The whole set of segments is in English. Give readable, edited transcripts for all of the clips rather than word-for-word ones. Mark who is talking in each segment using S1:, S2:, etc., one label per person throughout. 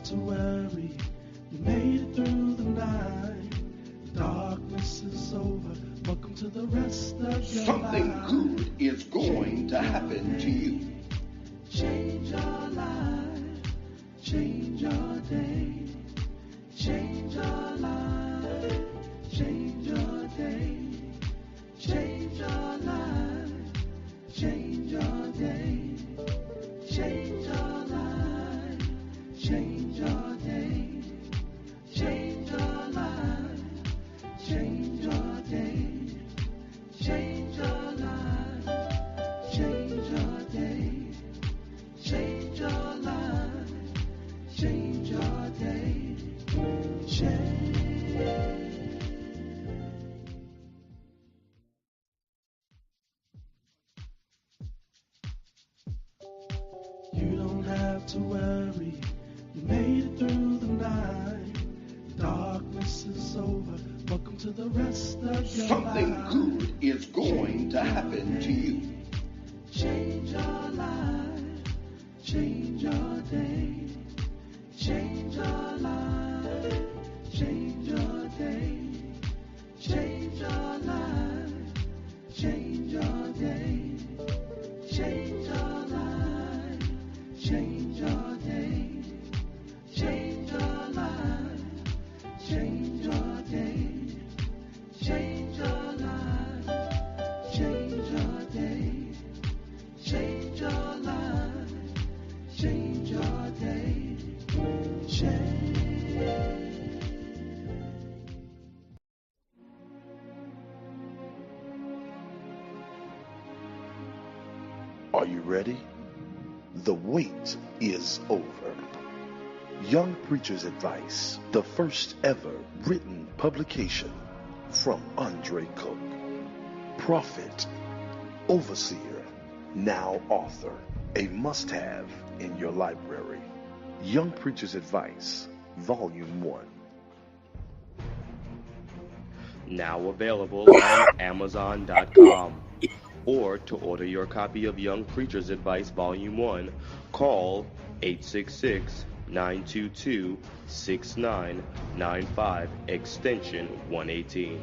S1: to worry. You made it through the night. The darkness is over. Welcome to the rest of your
S2: Something
S1: life.
S2: good is going to happen to you.
S1: Change your life. Change your day. Change your life. Change your day. Change your life. Change your day. Change your life. Change your day. Change your life. Change your day. Change your life. Change your day. Change your life. Change your day. Change. You don't have to worry. You made it through the night. Darkness is over. Welcome to the rest of your
S2: Something
S1: life.
S2: good is going to happen to you.
S1: Change your life. Change your day. Change your life. Change your day. Change your life. Change your day. Change your life. Change your day. Change your life. Change your day. Change your life. Change your day. Change your life. Change your day. Change.
S3: Are you ready? The wait is over. Young Preacher's Advice, the first ever written publication from Andre Cook. Prophet, overseer, now author, a must-have in your library. Young Preacher's Advice, Volume 1.
S4: Now available on Amazon.com. Or to order your copy of Young Preacher's Advice Volume 1, call 866-922-6995, extension 118.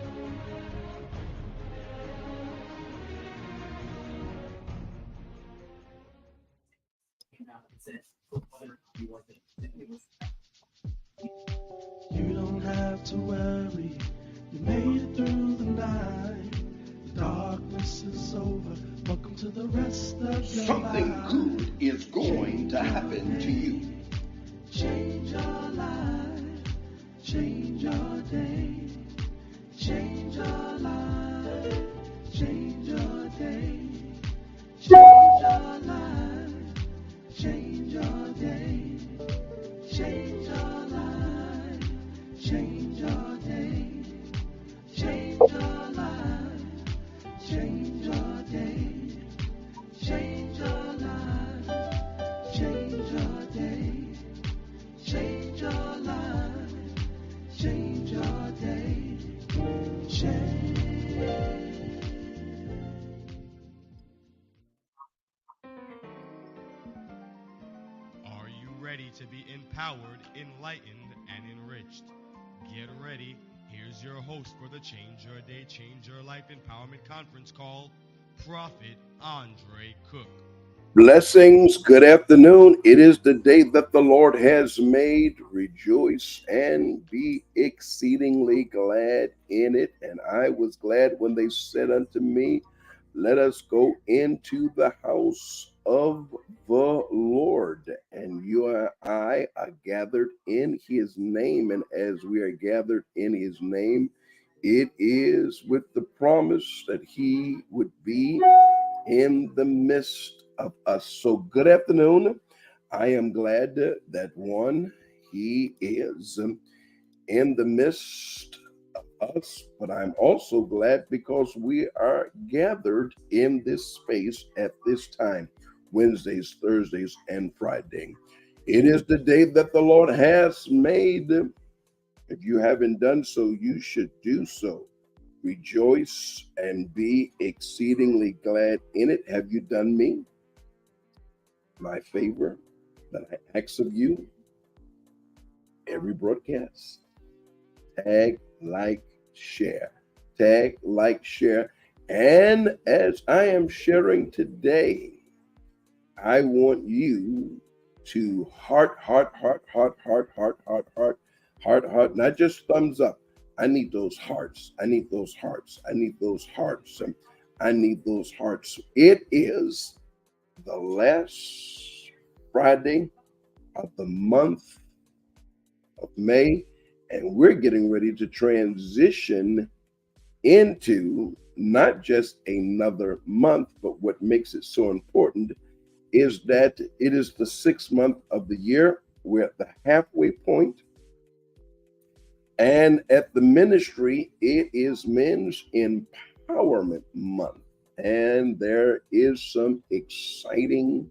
S1: You don't have to worry. You made it through the night. Darkness is over. Welcome to the rest of your
S2: Something
S1: life.
S2: good is going to happen to you.
S1: Change your life. Change your day. Change your life. Change your day. Change your life. Change your day. Change your life. Change your day. Change your life. Change your day. Change your life. Change your day. Change your life. Change your day. Change.
S5: Are you ready to be empowered, enlightened, and enriched? Get ready. Here's your host for the Change Your Day, Change Your Life Empowerment Conference call, Prophet Andre Cook.
S2: Blessings. Good afternoon. It is the day that the Lord has made. Rejoice and be exceedingly glad in it. And I was glad when they said unto me, let us go into the house of the Lord. And you and I are gathered in his name. And as we are gathered in his name, it is with the promise that he would be in the midst of us. So good afternoon. I am glad that one, he is in the midst of us, but I'm also glad because we are gathered in this space at this time, Wednesdays, Thursdays, and Friday. It is the day that the Lord has made. If you haven't done so, you should do so. Rejoice and be exceedingly glad in it. Have you done me my favor that I ask of you? every broadcast. Tag, like, share. Tag, like, share. And as I am sharing today, I want you to heart, not just thumbs up. I need those hearts. I need those hearts. I need those hearts. I need those hearts. It is the last Friday of the month of May, and we're getting ready to transition into not just another month, but what makes it so important is that it is the 6th month of the year. We're at the halfway point. And at the ministry, it is Men's Empowerment Month. And there is some exciting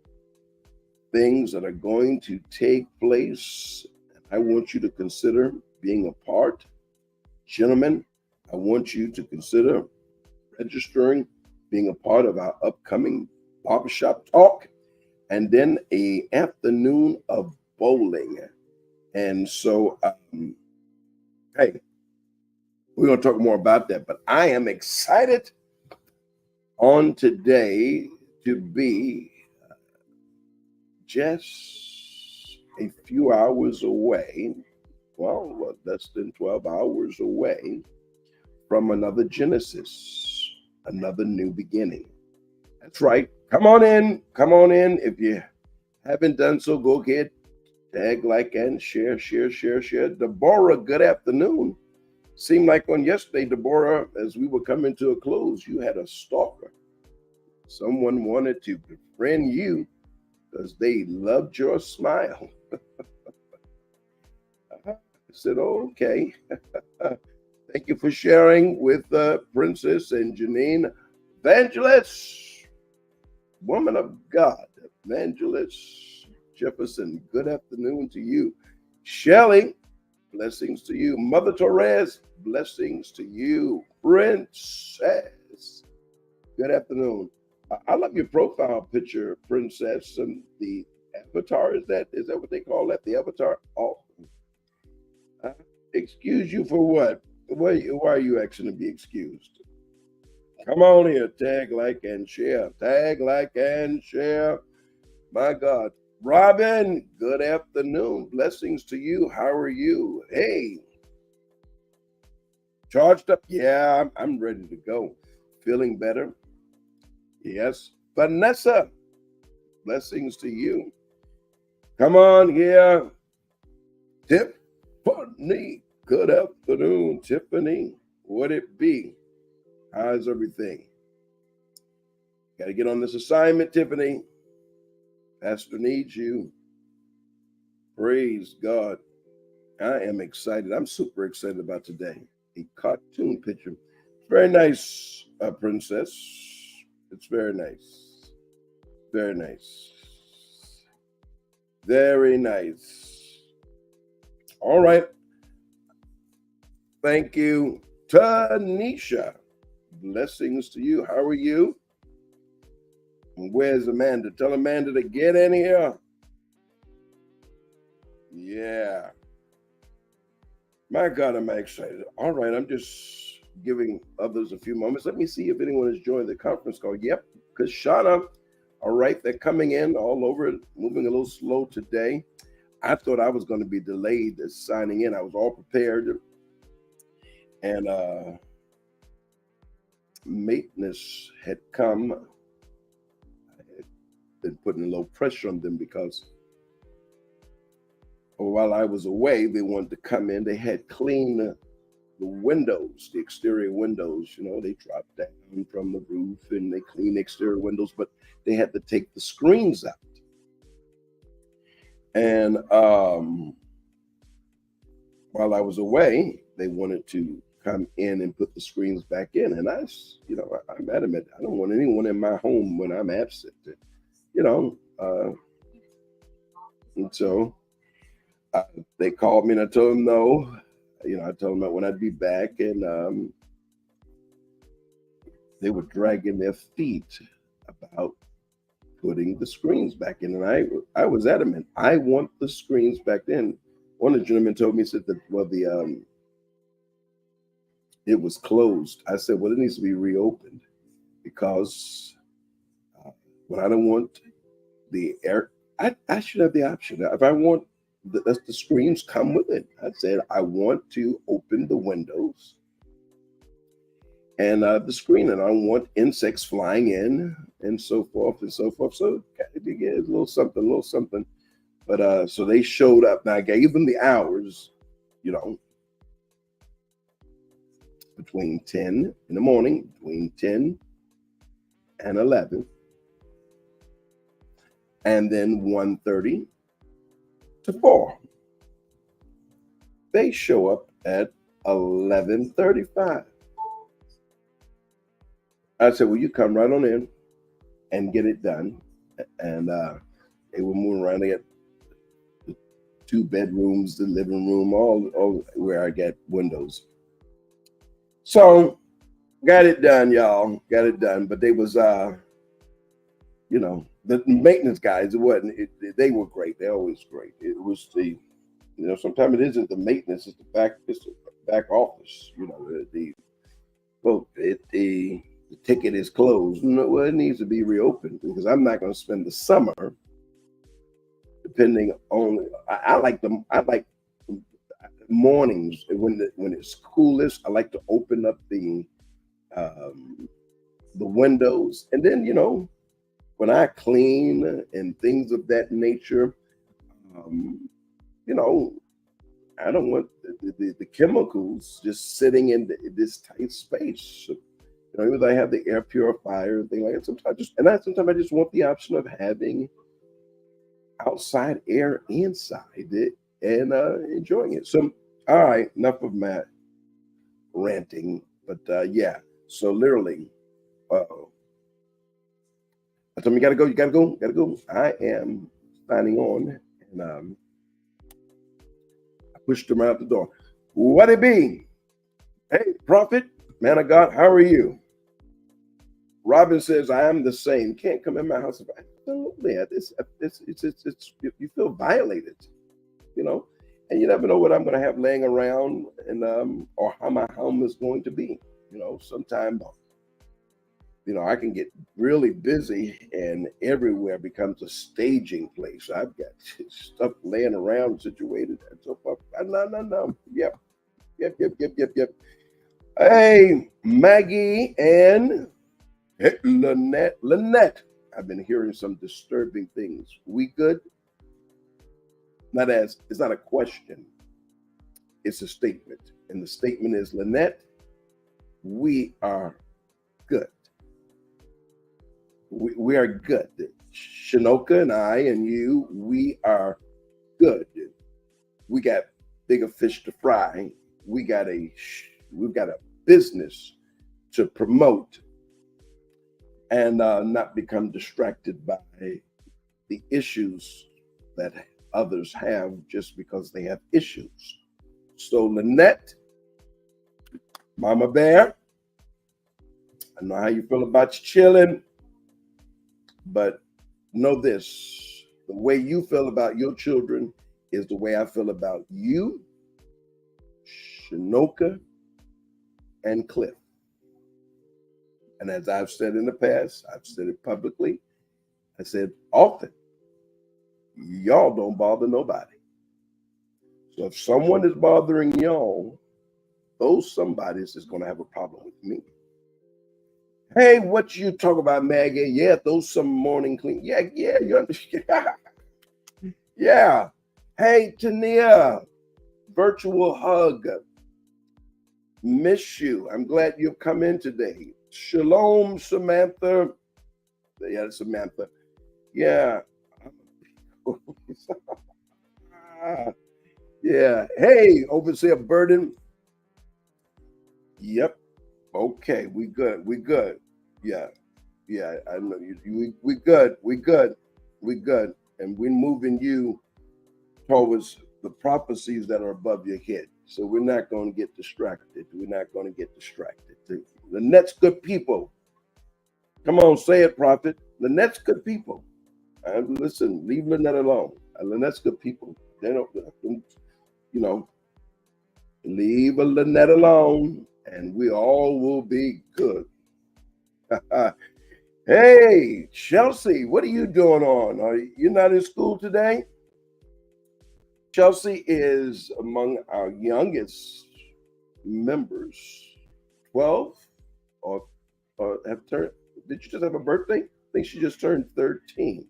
S2: things that are going to take place. I want you to consider being a part. Gentlemen, I want you to consider registering, being a part of our upcoming barbershop talk, and then an afternoon of bowling. And so, hey, we're going to talk more about that, but I am excited on today to be just a few hours away, well, less than 12 hours away from another Genesis, another new beginning. That's right. Come on in. Come on in. If you haven't done so, go ahead, tag, like, and share. Deborah, good afternoon. Seemed like on yesterday, Deborah, as we were coming to a close, you had a stalker. Someone wanted to befriend you because they loved your smile. I said, okay. Thank you for sharing with Princess and Janine. Evangelist, woman of God, Evangelist Jefferson, good afternoon to you. Shelley, blessings to you. Mother Torres, blessings to you. Princess, good afternoon. I love your profile picture, Princess, and the avatar. Is that what they call that? The avatar? Oh, excuse you for what? Why are you asking to be excused? Come on here, tag, like, and share. Tag, like, and share. My God. Robin, good afternoon. Blessings to you. How are you? Hey. Charged up? Yeah, I'm ready to go. Feeling better? Yes. Vanessa, blessings to you. Come on here. Tiffany, good afternoon, Tiffany. Would it be? How's everything? Got to get on this assignment, Tiffany. Pastor needs you. Praise God. I am excited. I'm super excited about today. A cartoon picture. Very nice, Princess. It's very nice. Very nice. Very nice. All right. Thank you, Tanisha. Blessings to you. How are you? And where's Amanda? Tell Amanda to get in here. Yeah. My God, am I excited. All right, I'm just giving others a few moments. Let me see if anyone has joined the conference call. Yep, Kashana. All right, they're coming in all over, moving a little slow today. I thought I was going to be delayed signing in. I was all prepared. And maintenance had come. I had been putting a little pressure on them because while I was away, they wanted to come in. They had cleaned the windows, the exterior windows. You know, they dropped down from the roof and they cleaned the exterior windows, but they had to take the screens out. And while I was away, they wanted to come in and put the screens back in. And I'm adamant. I don't want anyone in my home when I'm absent. And so they called me and I told them no. I told them that when I'd be back, and they were dragging their feet about putting the screens back in. And I was adamant. I want the screens back in. One of the gentlemen told me, he said that, well, it was closed. I said, well, it needs to be reopened because when I don't want the air, I should have the option. If I want the screens come with it. I said, I want to open the windows and the screen, and I don't want insects flying in and so forth and so forth. So it a little something. But so they showed up. Now I gave them the hours, you know, between 10 in the morning, between 10 and 11, and then 1:30 to 4. They show up at 11:35. I said, well, you come right on in and get it done. And they were moving around. They had 2 bedrooms, the living room, all where I got windows. So got it done, y'all. Got it done. But they was, you know, the maintenance guys, they were great. They're always great. It was you know, sometimes it isn't the maintenance, it's the back office. You know, the ticket is closed. No, well, it needs to be reopened because I'm not going to spend the summer depending on. I like mornings when it's coolest. I like to open up the windows, and then, you know, when I clean and things of that nature, you know, I don't want the chemicals just sitting in this tight space. You know, even though I have the air purifier and things like that, sometimes I just want the option of having outside air inside it and enjoying it. So, all right, enough of my ranting, but yeah. So literally, I told him, you gotta go. I am signing on, and I pushed him out the door. What it be? Hey, prophet, man of God, how are you? Robin says, I am the same. Can't come in my house. Absolutely. You feel violated, you know, and you never know what I'm going to have laying around, and or how my home is going to be. You know, sometimes, you know, I can get really busy and everywhere becomes a staging place. I've got stuff laying around situated and so forth. No. Yep. Hey, Maggie and Lynette. I've been hearing some disturbing things. We good? It's not a question. It's a statement. And the statement is, Lynette, we are good. We are good. Shanoka and I and you, we are good. We got bigger fish to fry. We've got a business to promote, and not become distracted by the issues that others have just because they have issues. So Lynette, Mama Bear, I know how you feel about chilling, but know this: the way you feel about your children is the way I feel about you, Shanoka, and Cliff. And as I've said in the past, I've said it publicly, I said often, y'all don't bother nobody. So if someone is bothering y'all, those somebodies is going to have a problem with me. Hey, what you talk about, Maggie? Yeah, those some morning clean. Yeah, you understand. Yeah. Hey, Tania, virtual hug. Miss you. I'm glad you've come in today. Shalom, Samantha. Yeah, Samantha. Yeah. Yeah. Hey, Overseer Burden. Yep. Okay, we good. Yeah. I know you. We good. And we're moving you towards the prophecies that are above your head. So we're not going to get distracted. Lynette's good people. Come on, say it, prophet. Lynette's good people. Listen, leave Lynette alone. Lynette's good people. They don't you know, leave a Lynette alone and we all will be good. Hey, Chelsea, what are you doing on? Are you not in school today? Chelsea is among our youngest members, 12 or have turned. Did you just have a birthday? I think she just turned 13.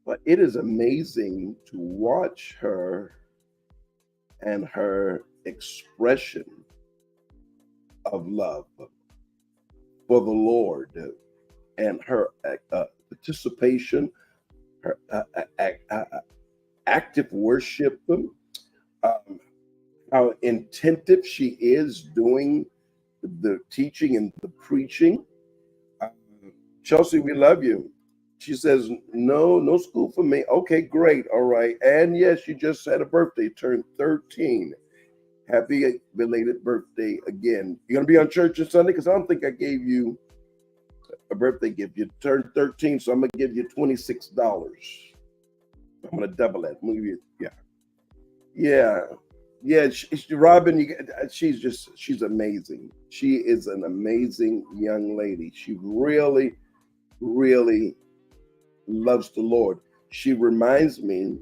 S2: But it is amazing to watch her and her expression of love for the Lord and her participation, her active worship, how attentive she is doing the teaching and the preaching. Chelsea, we love you. She says, no school for me. Okay, great. All right. And yes, you just had a birthday, turned 13. Happy belated birthday again. You're going to be on church on Sunday? Because I don't think I gave you a birthday gift. You turned 13, so I'm going to give you $26. I'm going to double that. Yeah. Robin, she's amazing. She is an amazing young lady. She really, really loves the Lord. She reminds me,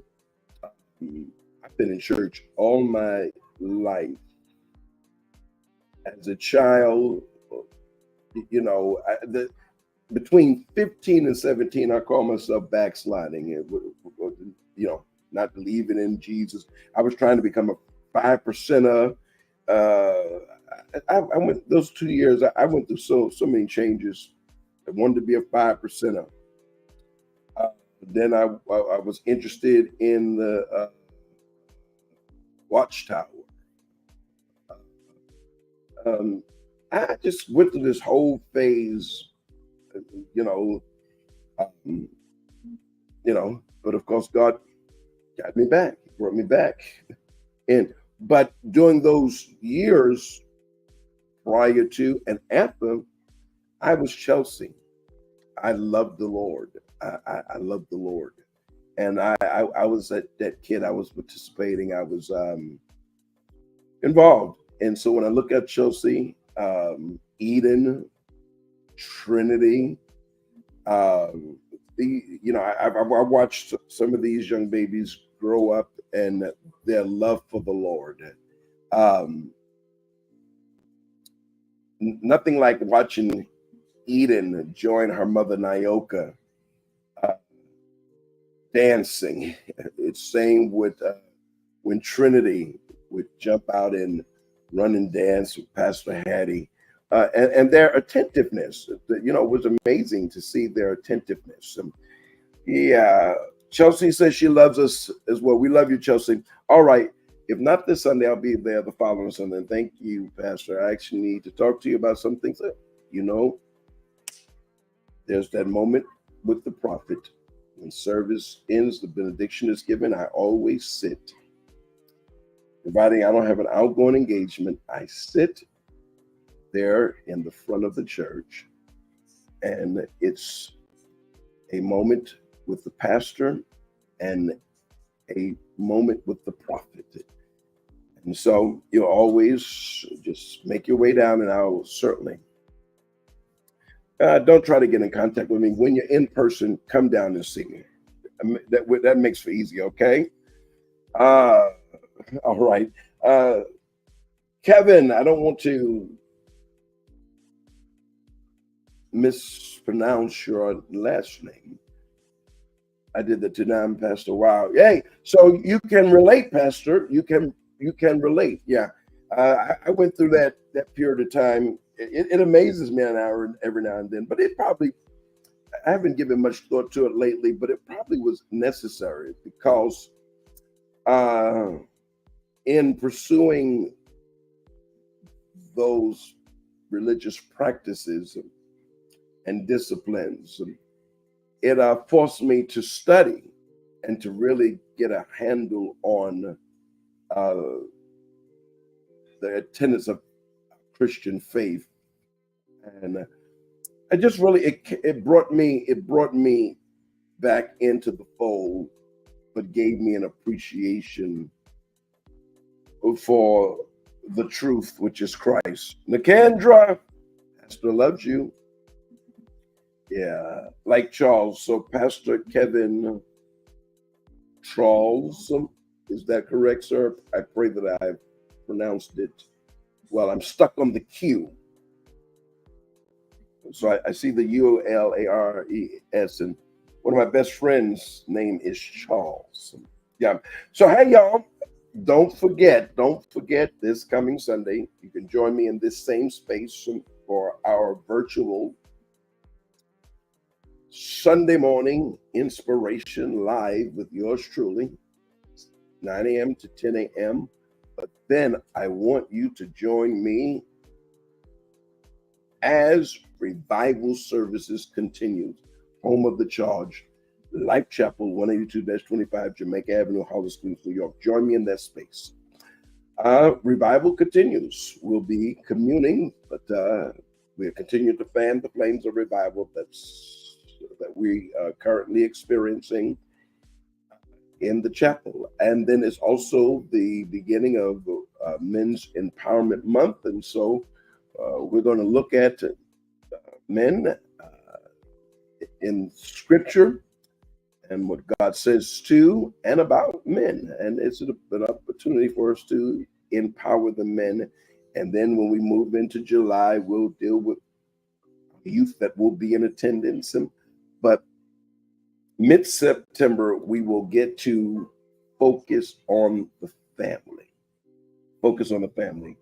S2: I've been in church all my life. As a child, between 15 and 17, I call myself backsliding, not believing in Jesus. I was trying to become a 5%er. I went those 2 years. I went through so many changes. I wanted to be a 5%er. Then I was interested in the Watchtower. I just went through this whole phase, but of course God got me back, brought me back. But during those years prior to and after, I was Chelsea. I loved the Lord. I loved the Lord. And I was that kid. I was participating. I was involved. And so when I look at Chelsea, Eden, Trinity, I watched some of these young babies grow up and their love for the Lord. Nothing like watching Eden join her mother Nyoka dancing. It's same with when Trinity would jump out and run and dance with Pastor Hattie, and their attentiveness. Was amazing to see their attentiveness. Chelsea says she loves us as well. We love you, Chelsea. All right. If not this Sunday, I'll be there the following Sunday. And thank you, Pastor. I actually need to talk to you about some things that, there's that moment with the prophet. When service ends, the benediction is given. I always sit. Providing I don't have an outgoing engagement, I sit there in the front of the church, and it's a moment with the pastor and a moment with the prophet. And so you'll always just make your way down, and I'll certainly don't try to get in contact with me. When you're in person, come down and see me. That makes for easy, okay? All right. Kevin, I don't want to mispronounce your last name. I did that to them, Pastor. Wow. Hey, so you can relate, Pastor. You can relate. Yeah. I went through that period of time. It amazes me every now and then, but I haven't given much thought to it lately, but it probably was necessary because in pursuing those religious practices and disciplines, it forced me to study and to really get a handle on the tenets of Christian faith. And I just really, it brought me back into the fold, but gave me an appreciation for the truth, which is Christ. Nicandra, Pastor loves you. Yeah, like Charles. So Pastor Kevin Charles, is that correct, sir? I pray that I've pronounced it well. I'm stuck on the Q. So I see the Ulares, and one of my best friends' name is Charles. Yeah. So hey, y'all, don't forget this coming Sunday, you can join me in this same space for our virtual Sunday morning inspiration live with yours truly, 9 a.m. to 10 a.m. But then I want you to join me as revival services continues. Home of the Charge, Life Chapel, 182-25 Jamaica Avenue, Hollis Springs, New York. Join me in that space. Revival continues. We'll be communing, but we'll continue to fan the flames of revival that we are currently experiencing in the chapel. And then it's also the beginning of Men's Empowerment Month. And so we're going to look at men in Scripture and what God says to and about men. And it's an opportunity for us to empower the men. And then when we move into July, we'll deal with youth that will be in attendance. But mid-September, we will get to focus on the family. Focus on the family.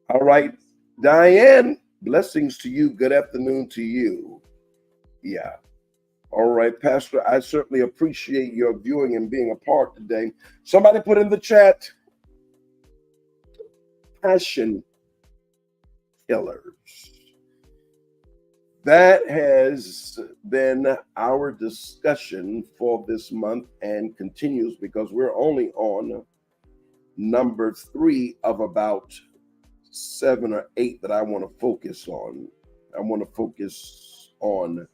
S2: All right, Diane, blessings to you. Good afternoon to you. Yeah. All right, Pastor, I certainly appreciate your viewing and being a part today. Somebody put in the chat, passion killers. That has been our discussion for this month and continues because we're only on number 3 of about 7 or 8 that I want to focus on. I want to focus on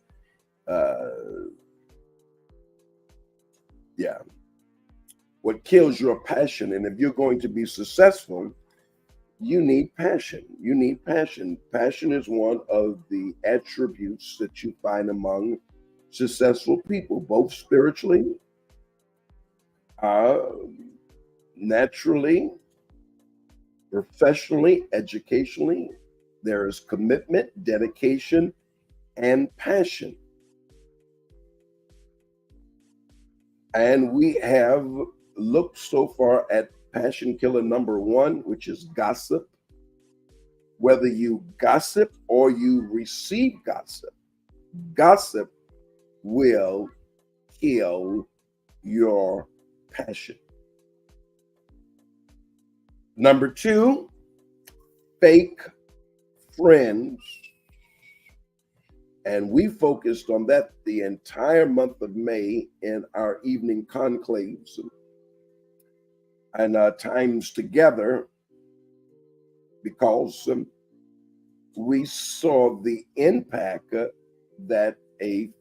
S2: what kills your passion. And if you're going to be successful, you need passion. You need passion. Passion is one of the attributes that you find among successful people, both spiritually, naturally, professionally, educationally. There is commitment, dedication, and passion. And we have looked so far at passion killer number 1, which is gossip. Whether you gossip or you receive gossip, gossip will kill your passion. Number 2, fake friends. And we focused on that the entire month of May in our evening conclaves and times together, because we saw the impact that a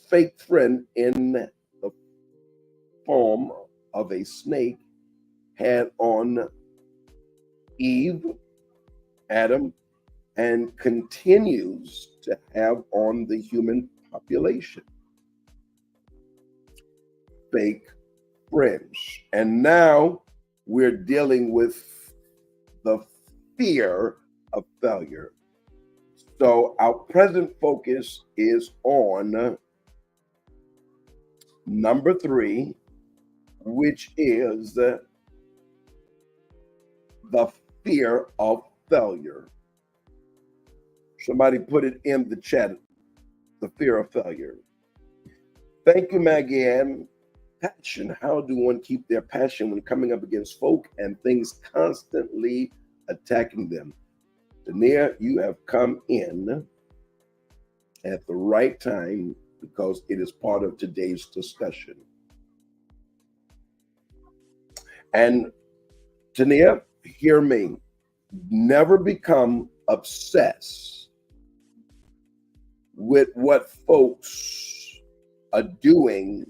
S2: fake friend in the form of a snake had on Eve, Adam, and continues to have on the human population. Fake friends. And now we're dealing with the fear of failure. So our present focus is on number 3, which is the fear of failure. Somebody put it in the chat, the fear of failure. Thank you, Maggie Ann. Passion. How do one keep their passion when coming up against folk and things constantly attacking them? Dania, you have come in at the right time because it is part of today's discussion. And Dania, hear me. Never become obsessed with what folks are doing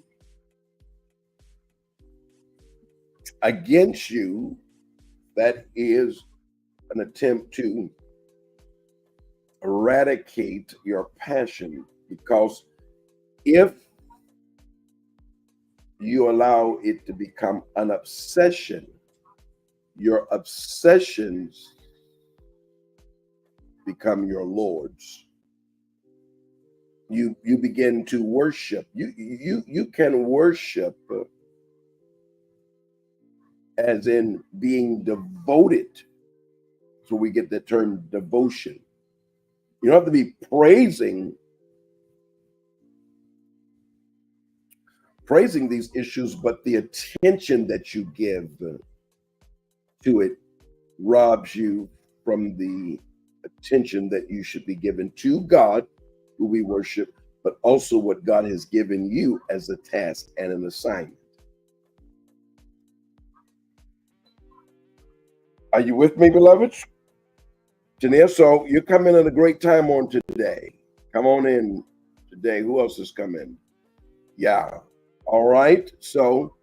S2: against you That is an attempt to eradicate your passion, because if you allow it to become an obsession, your obsessions become your lords. You begin to worship. You can worship as in being devoted. So we get the term devotion. You don't have to be praising these issues, but the attention that you give to it robs you from the attention that you should be given to God, who we worship, but also what God has given you as a task and an assignment. Are you with me, beloveds? Janelle, so you're coming at a great time on today. Come on in today. Who else is coming? Yeah. All right. So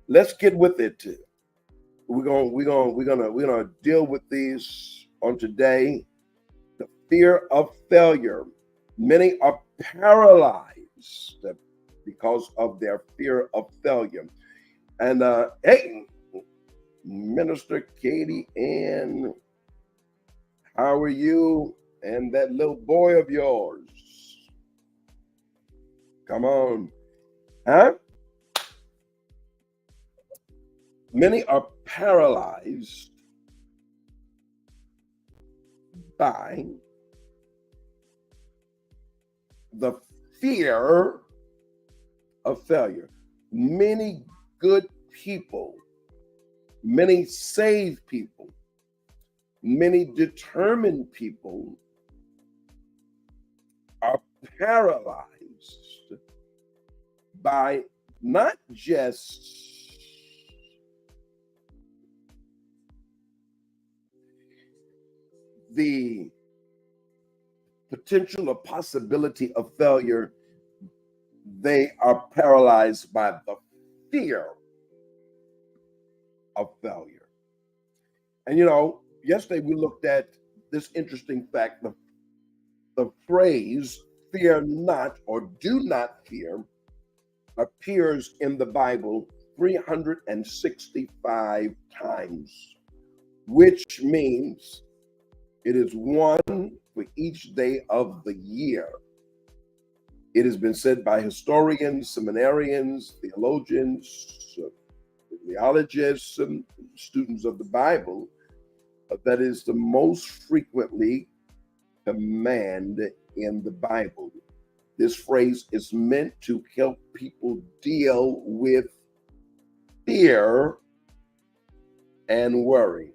S2: let's get with it. We're gonna deal with these on today. The fear of failure. Many are paralyzed because of their fear of failure. And hey, Minister Katie Ann, how are you? And that little boy of yours? Come on. Huh? Many are paralyzed by the fear of failure. Many good people, many saved people, many determined people are paralyzed by not just the potential or possibility of failure, they are paralyzed by the fear of failure. And yesterday we looked at this interesting fact. The phrase fear not or do not fear appears in the Bible 365 times, which means it is one for each day of the year. It has been said by historians, seminarians, theologians, bibliologists, and students of the Bible that is the most frequently command in the Bible. This phrase is meant to help people deal with fear and worry,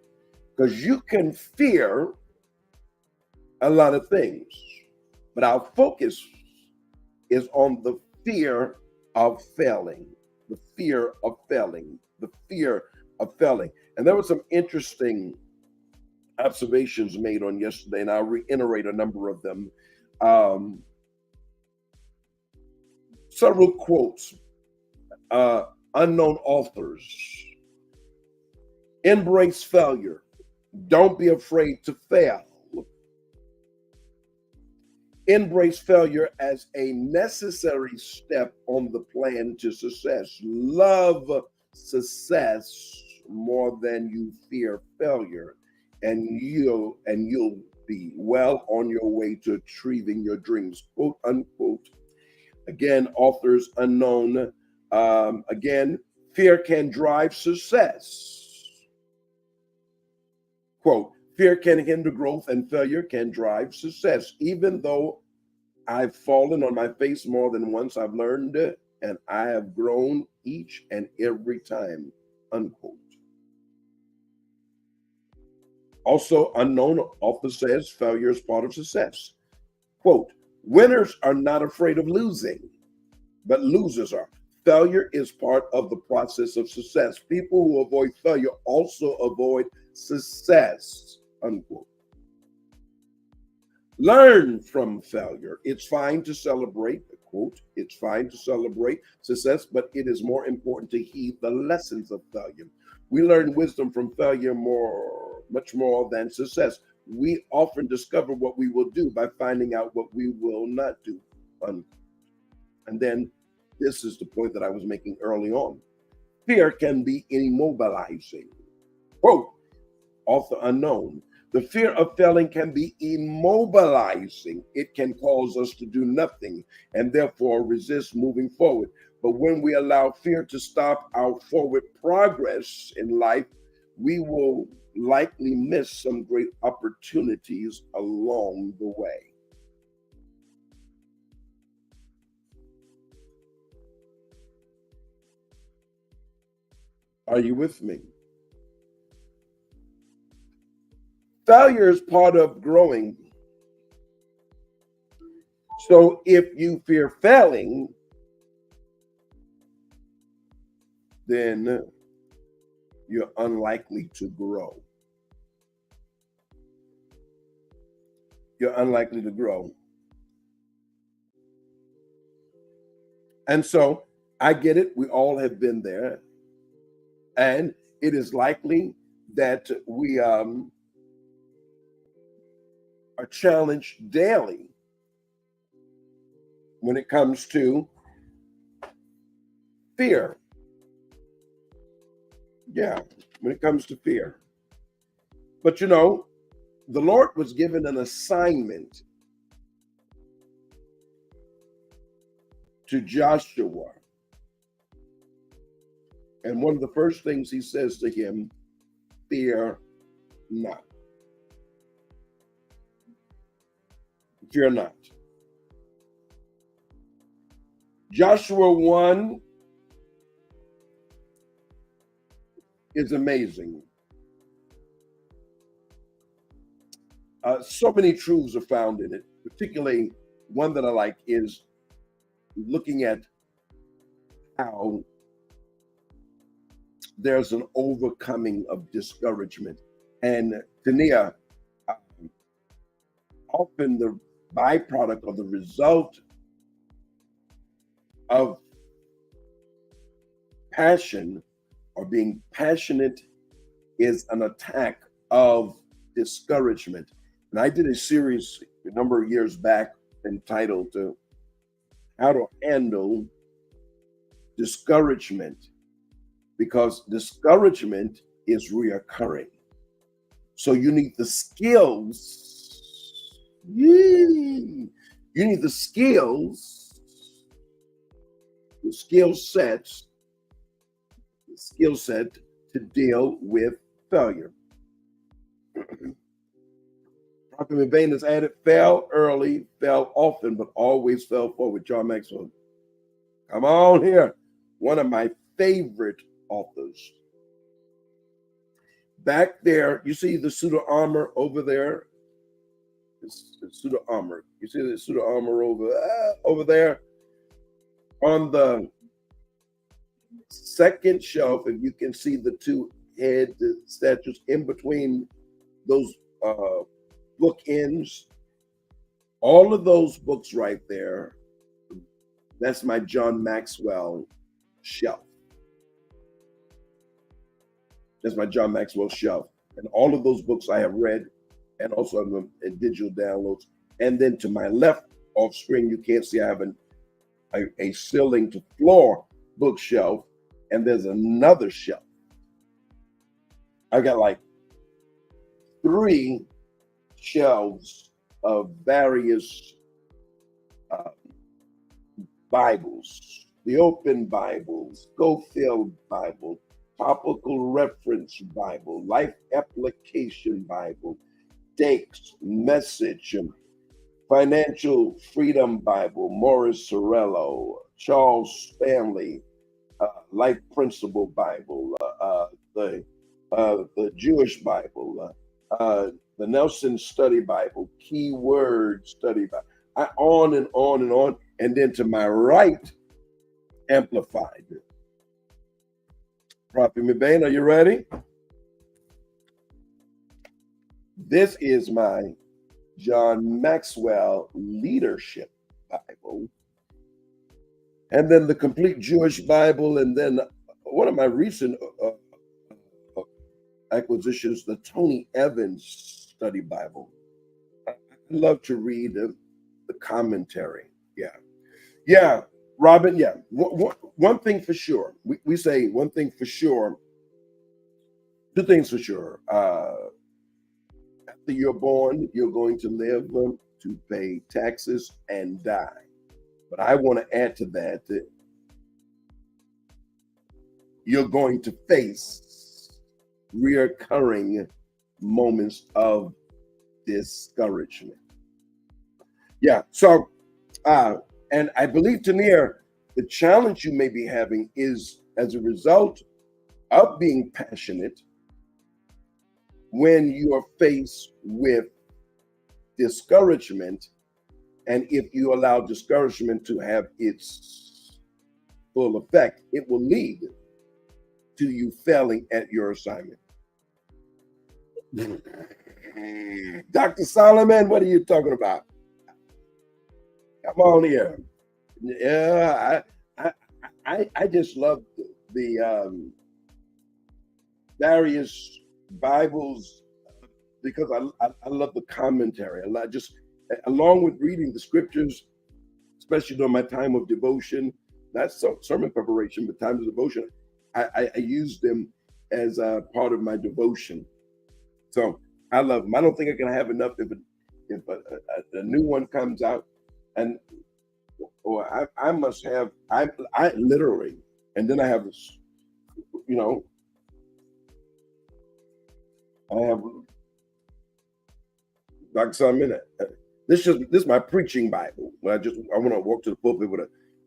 S2: because you can fear a lot of things, but our focus is on the fear of failing, the fear of failing, the fear of failing. And there were some interesting observations made on yesterday, and I'll reiterate a number of them. Several quotes, unknown authors. Embrace failure. Don't be afraid to fail. Embrace failure as a necessary step on the plan to success. Love success more than you fear failure, and you'll be well on your way to achieving your dreams, quote unquote. Again, authors unknown. Again, fear can drive success. Quote, fear can hinder growth and failure can drive success. Even though I've fallen on my face more than once, I've learned and I have grown each and every time, unquote. Also, unknown author says failure is part of success. Quote, winners are not afraid of losing, but losers are. Failure is part of the process of success. People who avoid failure also avoid success, unquote. Learn from failure. It's fine to celebrate, quote, it's fine to celebrate success, but it is more important to heed the lessons of failure. We learn wisdom from failure much more than success. We often discover what we will do by finding out what we will not do. And then this is the point that I was making early on. Fear can be immobilizing. Quote, author unknown. The fear of failing can be immobilizing. It can cause us to do nothing and therefore resist moving forward. But when we allow fear to stop our forward progress in life, we will likely miss some great opportunities along the way. Are you with me? Failure is part of growing. So if you fear failing, then you're unlikely to grow. You're unlikely to grow. And so I get it. We all have been there. And it is likely that we are challenged daily when it comes to fear. Yeah, when it comes to fear. But you know, the Lord was given an assignment to Joshua. And one of the first things he says to him, fear not. Fear not. Joshua 1 is amazing. So many truths are found in it, particularly one that I like is looking at how there's an overcoming of discouragement. And Tania, often the byproduct or the result of passion or being passionate is an attack of discouragement. And I did a series a number of years back entitled How to Handle Discouragement, because discouragement is reoccurring. So you need the skills. You need the skills, the skill set to deal with failure. Prophet McVeigh has added, fail early, fail often, but always fail forward. John Maxwell. Come on here. One of my favorite authors. Back there, you see the suit of armor over there? It's the suit of armor. You see the suit of armor over there? On the second shelf, if you can see the two head statues in between those bookends, all of those books right there, that's my John Maxwell shelf. That's my John Maxwell shelf. And all of those books I have read and also have them in digital downloads. And then to my left off screen, you can't see I have a ceiling to floor bookshelf. And there's another shelf. I got like 3 shelves of various Bibles, the Open Bible, Schofield Bible, Topical Reference Bible, Life Application Bible, Dake's Message, Financial Freedom Bible, Morris Cerullo, Charles Stanley, Life Principle Bible, the Jewish Bible, the Nelson Study Bible, Keyword Study Bible, on and on and on. And then to my right, Amplified. Prophet McVeigh, are you ready? This is my John Maxwell Leadership Bible. and then the Complete Jewish Bible, and then one of my recent acquisitions, the Tony Evans Study Bible. I love to read the commentary. Yeah, Robin. Yeah, one thing for sure. We say one thing for sure. Two things for sure. After you're born, you're going to live to pay taxes and die. But I want to add to that, you're going to face reoccurring moments of discouragement. Yeah. So, and I believe, Tanir, the challenge you may be having is as a result of being passionate when you are faced with discouragement, and if you allow discouragement to have its full effect, it will lead to you failing at your assignment. Dr. Solomon, what are you talking about? Come on here. Yeah, I just love the various Bibles because I love the commentary. Just along with reading the scriptures, especially during my time of devotion, not sermon preparation, but time of devotion, I use them as a part of my devotion. So I love them. I don't think I can have enough if a new one comes out, and or I must have I literally, and then I have this, I have Dr. Simon. This is my preaching Bible. I want to walk to the pulpit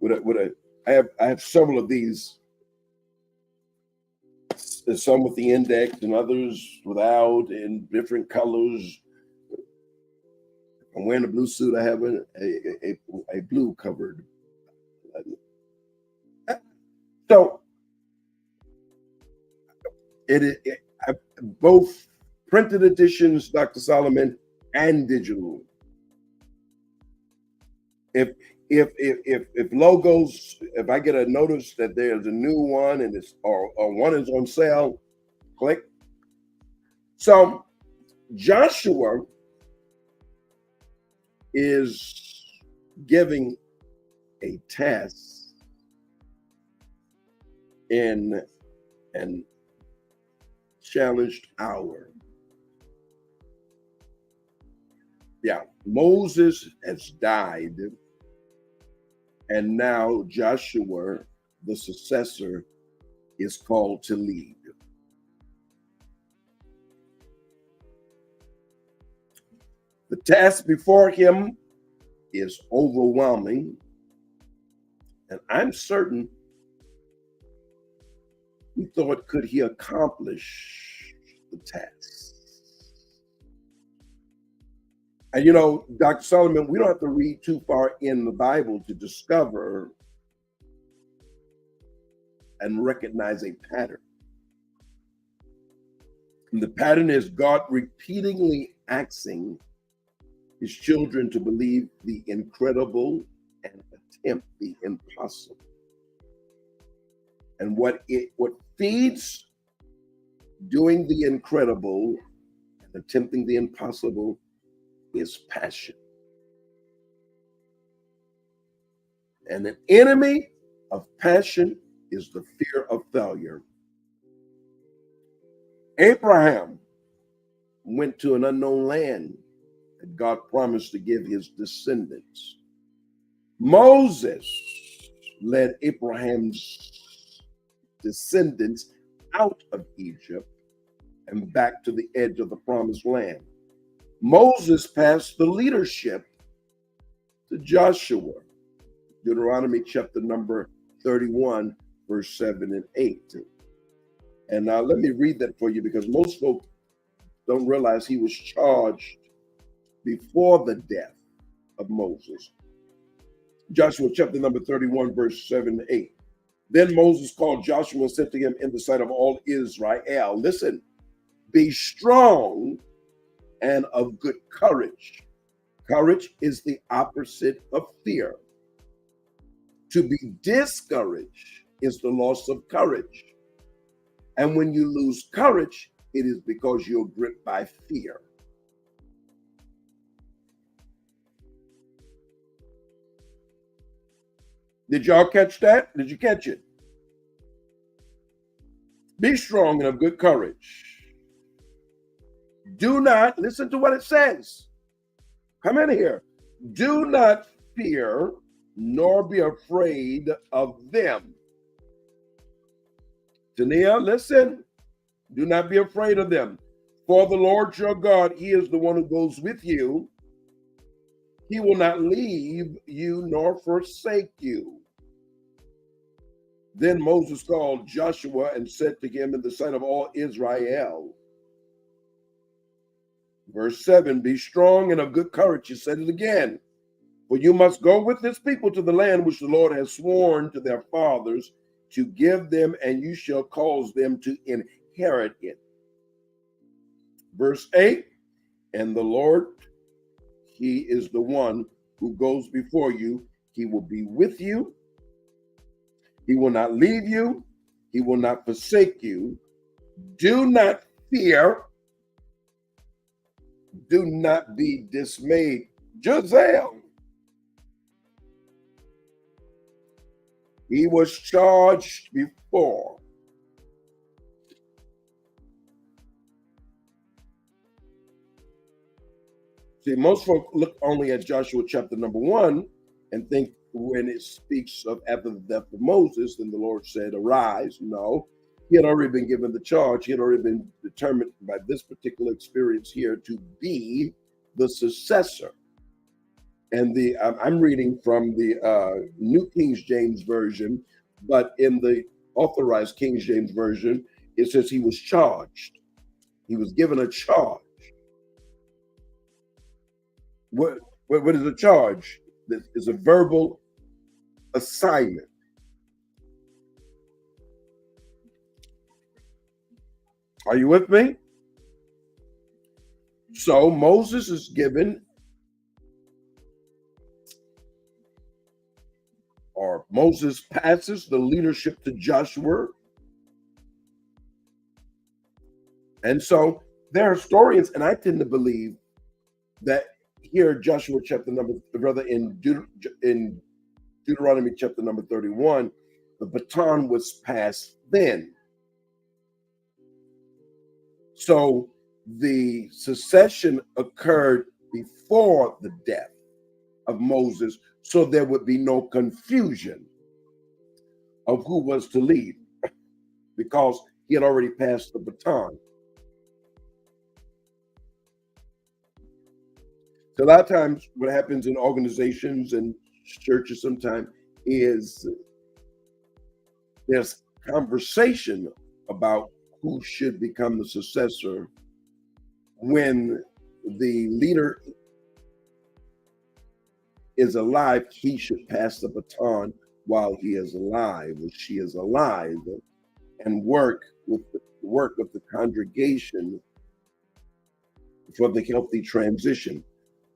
S2: with a. I have several of these. There's some with the index and others without, in different colors. I'm wearing a blue suit. I have a blue covered. So both printed editions, Dr. Solomon, and digital. If logos, if I get a notice that there's a new one and it's or one is on sale, click. So Joshua is giving a task in an challenged hour. Yeah, Moses has died, and now Joshua, the successor, is called to lead. The task before him is overwhelming, and I'm certain he thought, could he accomplish the task? And Dr. Solomon, we don't have to read too far in the Bible to discover and recognize a pattern. And the pattern is God repeatedly asking his children to believe the incredible and attempt the impossible. And what feeds doing the incredible and attempting the impossible is passion. And an enemy of passion is the fear of failure. Abraham went to an unknown land that God promised to give his descendants. Moses led Abraham's descendants out of Egypt and back to the edge of the promised land. Moses passed the leadership to Joshua. Deuteronomy chapter number 31, verse 7 and 8. And now let me read that for you, because most folks don't realize he was charged before the death of Moses. Joshua chapter number 31, verse 7 and 8. Then Moses called Joshua and said to him in the sight of all Israel, listen, be strong and of good courage. Courage is the opposite of fear. To be discouraged is the loss of courage. And when you lose courage, it is because you're gripped by fear. Did y'all catch that? Did you catch it? Be strong and of good courage. Do not, listen to what it says. Come in here. Do not fear nor be afraid of them. Tania, listen. Do not be afraid of them. For the Lord your God, he is the one who goes with you. He will not leave you nor forsake you. Then Moses called Joshua and said to him in the sight of all Israel. Verse 7, be strong and of good courage. He said it again. For you must go with this people to the land which the Lord has sworn to their fathers to give them, and you shall cause them to inherit it. Verse 8, and the Lord, he is the one who goes before you. He will be with you. He will not leave you. He will not forsake you. Do not fear. Do not be dismayed. Giselle. He was charged before. See, most folk look only at Joshua chapter number 1 and think when it speaks of after the death of Moses, then the Lord said, arise. No, he had already been given the charge. He had already been determined by this particular experience here to be the successor. And I'm reading from the New King James Version, but in the Authorized King James Version, it says he was charged. He was given a charge. What is a charge? It's a verbal assignment. Are you with me? So Moses is given, or Moses passes the leadership to Joshua. And so there are historians, and I tend to believe that here, Joshua chapter number, rather in Deuteronomy chapter number 31, the baton was passed then. So the succession occurred before the death of Moses, so there would be no confusion of who was to lead, because he had already passed the baton. So a lot of times what happens in organizations and churches sometimes is there's conversation about who should become the successor when the leader is alive. He should pass the baton while he is alive, or she is alive, and work with the congregation for the healthy transition.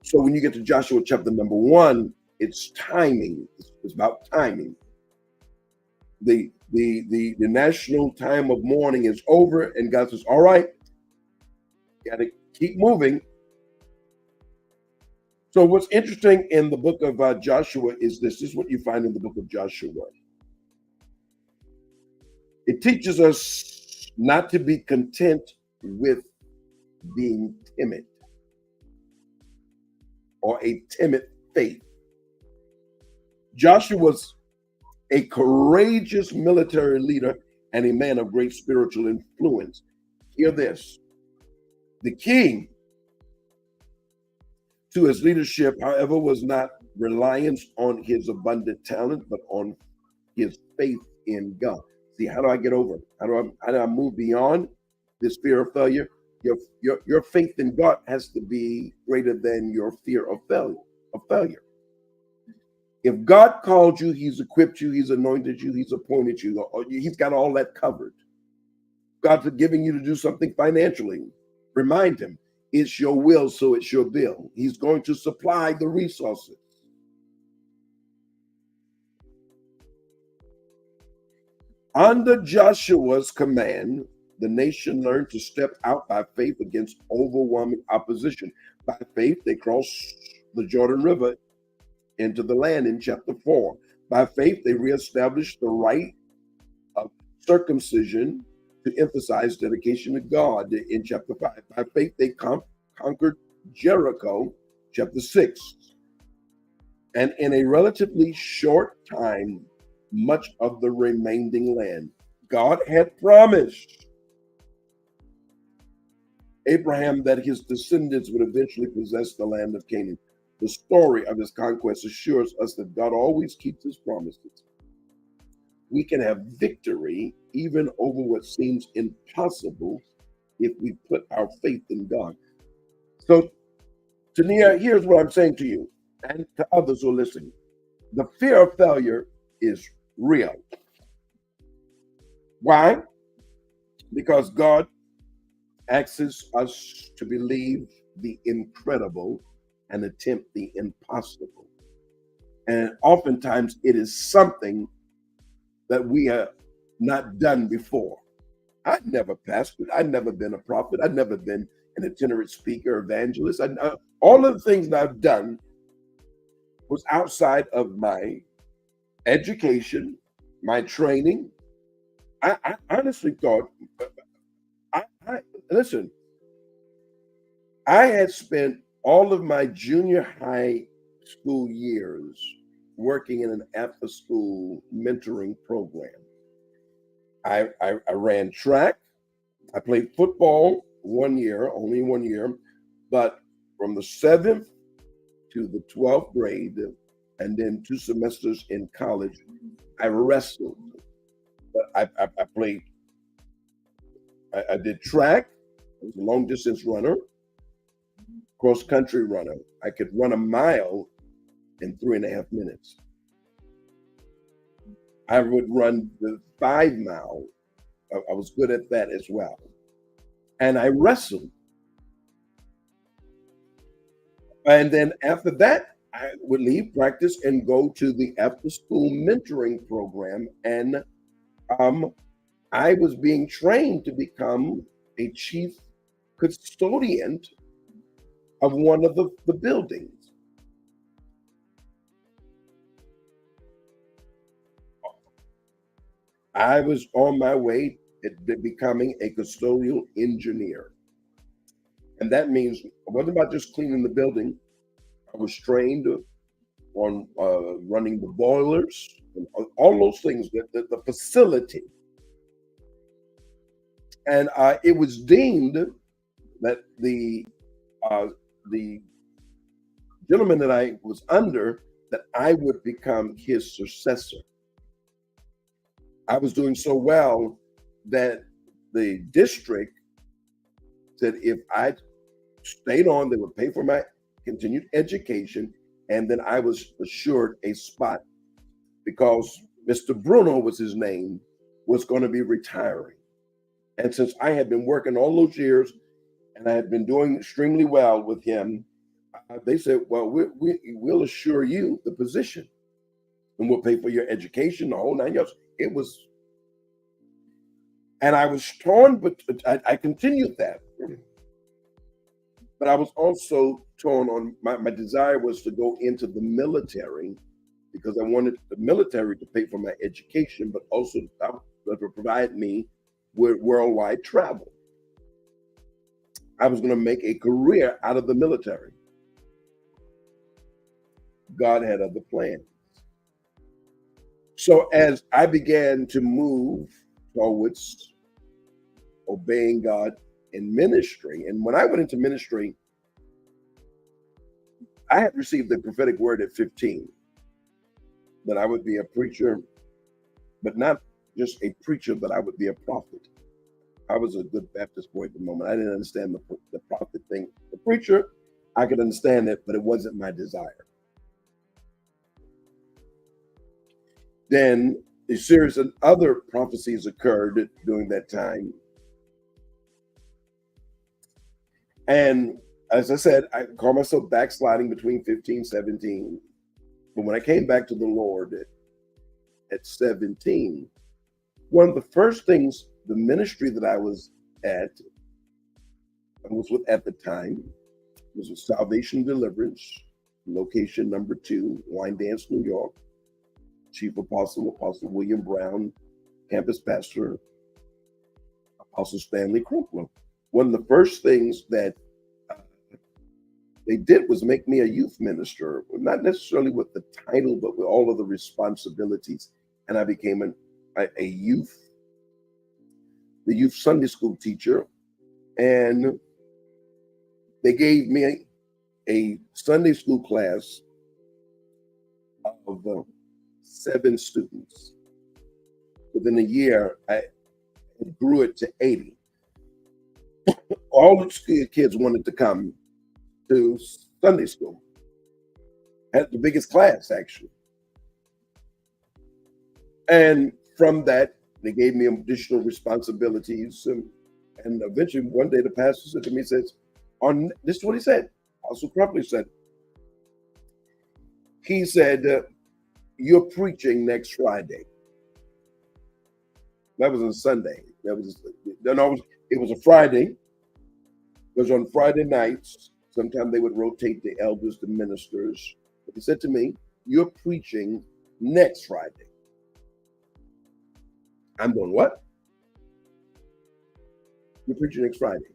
S2: So when you get to Joshua chapter number 1, it's timing. It's about timing. The national time of mourning is over, and God says, all right, got to keep moving. So what's interesting in the book of Joshua is this is what you find in the book of Joshua. It teaches us not to be content with being timid, or a timid faith. Joshua was a courageous military leader and a man of great spiritual influence. Hear this. The king to his leadership, however, was not reliance on his abundant talent, but on his faith in God. See, how do I get over? How do I move beyond this fear of failure? Your faith in God has to be greater than your fear of failure. If God called you, he's equipped you, he's anointed you, he's appointed you, he's got all that covered. God's giving you to do something financially. Remind him, it's your will, so it's your bill. He's going to supply the resources. Under Joshua's command, the nation learned to step out by faith against overwhelming opposition. By faith, they crossed the Jordan River into the land in chapter 4. By faith, they reestablished the rite of circumcision to emphasize dedication to God in chapter 5. By faith, they conquered Jericho, chapter 6. And in a relatively short time, much of the remaining land. God had promised Abraham that his descendants would eventually possess the land of Canaan. The story of his conquest assures us that God always keeps his promises. We can have victory even over what seems impossible if we put our faith in God. So, Tania, here's what I'm saying to you and to others who are listening. The fear of failure is real. Why? Because God asks us to believe the incredible and attempt the impossible. And oftentimes it is something that we have not done before. I've never pastored. I've never been a prophet. I've never been an itinerant speaker, evangelist. All of the things that I've done was outside of my education, my training. I honestly thought, listen, I had spent all of my junior high school years working in an after-school mentoring program. I ran track. I played football 1 year, only 1 year, but from the 7th to the 12th grade, and then 2 semesters in college, I wrestled. But I played. I did track. I was a long distance runner, cross country runner. I could run a mile in 3.5 minutes. I would run the 5 mile. I was good at that as well. And I wrestled. And then after that, I would leave practice and go to the after school mentoring program. And I was being trained to become a chief custodian of one of the buildings. I was on my way to becoming a custodial engineer. And that means it wasn't about just cleaning the building. I was trained on running the boilers and all those things, the facility. And it was deemed that the gentleman that I was under, that I would become his successor. I was doing so well that the district said if I stayed on, they would pay for my continued education, and then I was assured a spot because Mr. Bruno was his name, was going to be retiring. And since I had been working all those years and I had been doing extremely well with him, they said, well, we'll assure you the position and we'll pay for your education, the whole 9 years. It was, and I was torn, but I continued that. But I was also torn on, my desire was to go into the military because I wanted the military to pay for my education, but also to provide me with worldwide travel. I was going to make a career out of the military. God had other plans. So as I began to move towards obeying God in ministry, and when I went into ministry, I had received the prophetic word at 15 that I would be a preacher, but not just a preacher, but I would be a prophet. I was a good Baptist boy at the moment. I didn't understand the prophet thing. The preacher, I could understand it, but it wasn't my desire. Then a series of other prophecies occurred during that time. And as I said, I call myself backsliding between 15, 17. But when I came back to the Lord at 17, one of the first things, the ministry that I was with at the time, was with Salvation and Deliverance, location number 2, Wyandanch, New York. Chief Apostle William Brown, campus pastor, Apostle Stanley Crumpler. One of the first things that they did was make me a youth minister, not necessarily with the title, but with all of the responsibilities. And I became the youth Sunday school teacher. And they gave me a Sunday school class of 7 students. Within a year, I grew it to 80. All the kids wanted to come to Sunday school. Had the biggest class, actually. And from that, they gave me additional responsibilities. And eventually, one day, the pastor said to me, this is what he said. Apostle Crumpler said, he said, you're preaching next Friday. That was on Sunday. It was a Friday. Because on Friday nights, sometimes they would rotate the elders, the ministers. But he said to me, you're preaching next Friday. I'm going, what? You're preaching next Friday.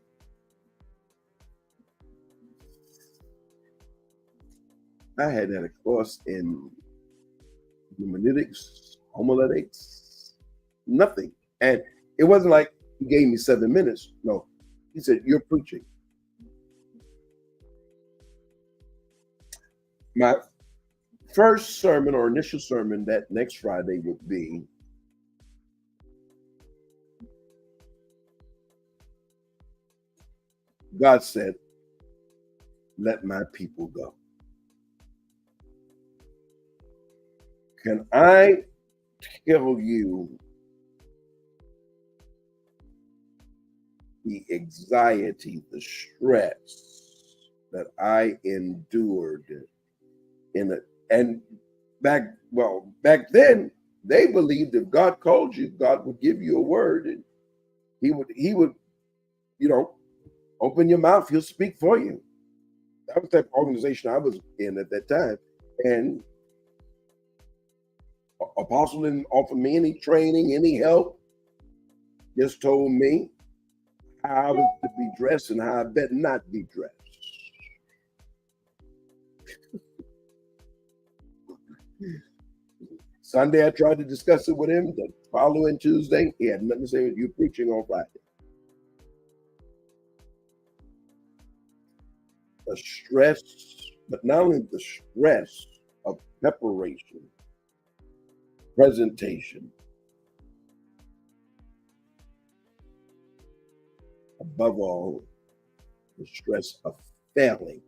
S2: I had a course in hermeneutics, homiletics, nothing. And it wasn't like he gave me 7 minutes. No, he said, you're preaching. My first sermon or initial sermon that next Friday would be, God said, let my people go. Can I tell you the anxiety, the stress that I endured back then, they believed if God called you, God would give you a word, and he would, open your mouth, he'll speak for you. That was the type of organization I was in at that time. And Apostle didn't offer me any training, any help. Just told me how I was to be dressed and how I better not be dressed. Sunday, I tried to discuss it with him. The following Tuesday, he had nothing to say with you preaching on Friday. The stress, but not only the stress of preparation, presentation, above all, the stress of failing.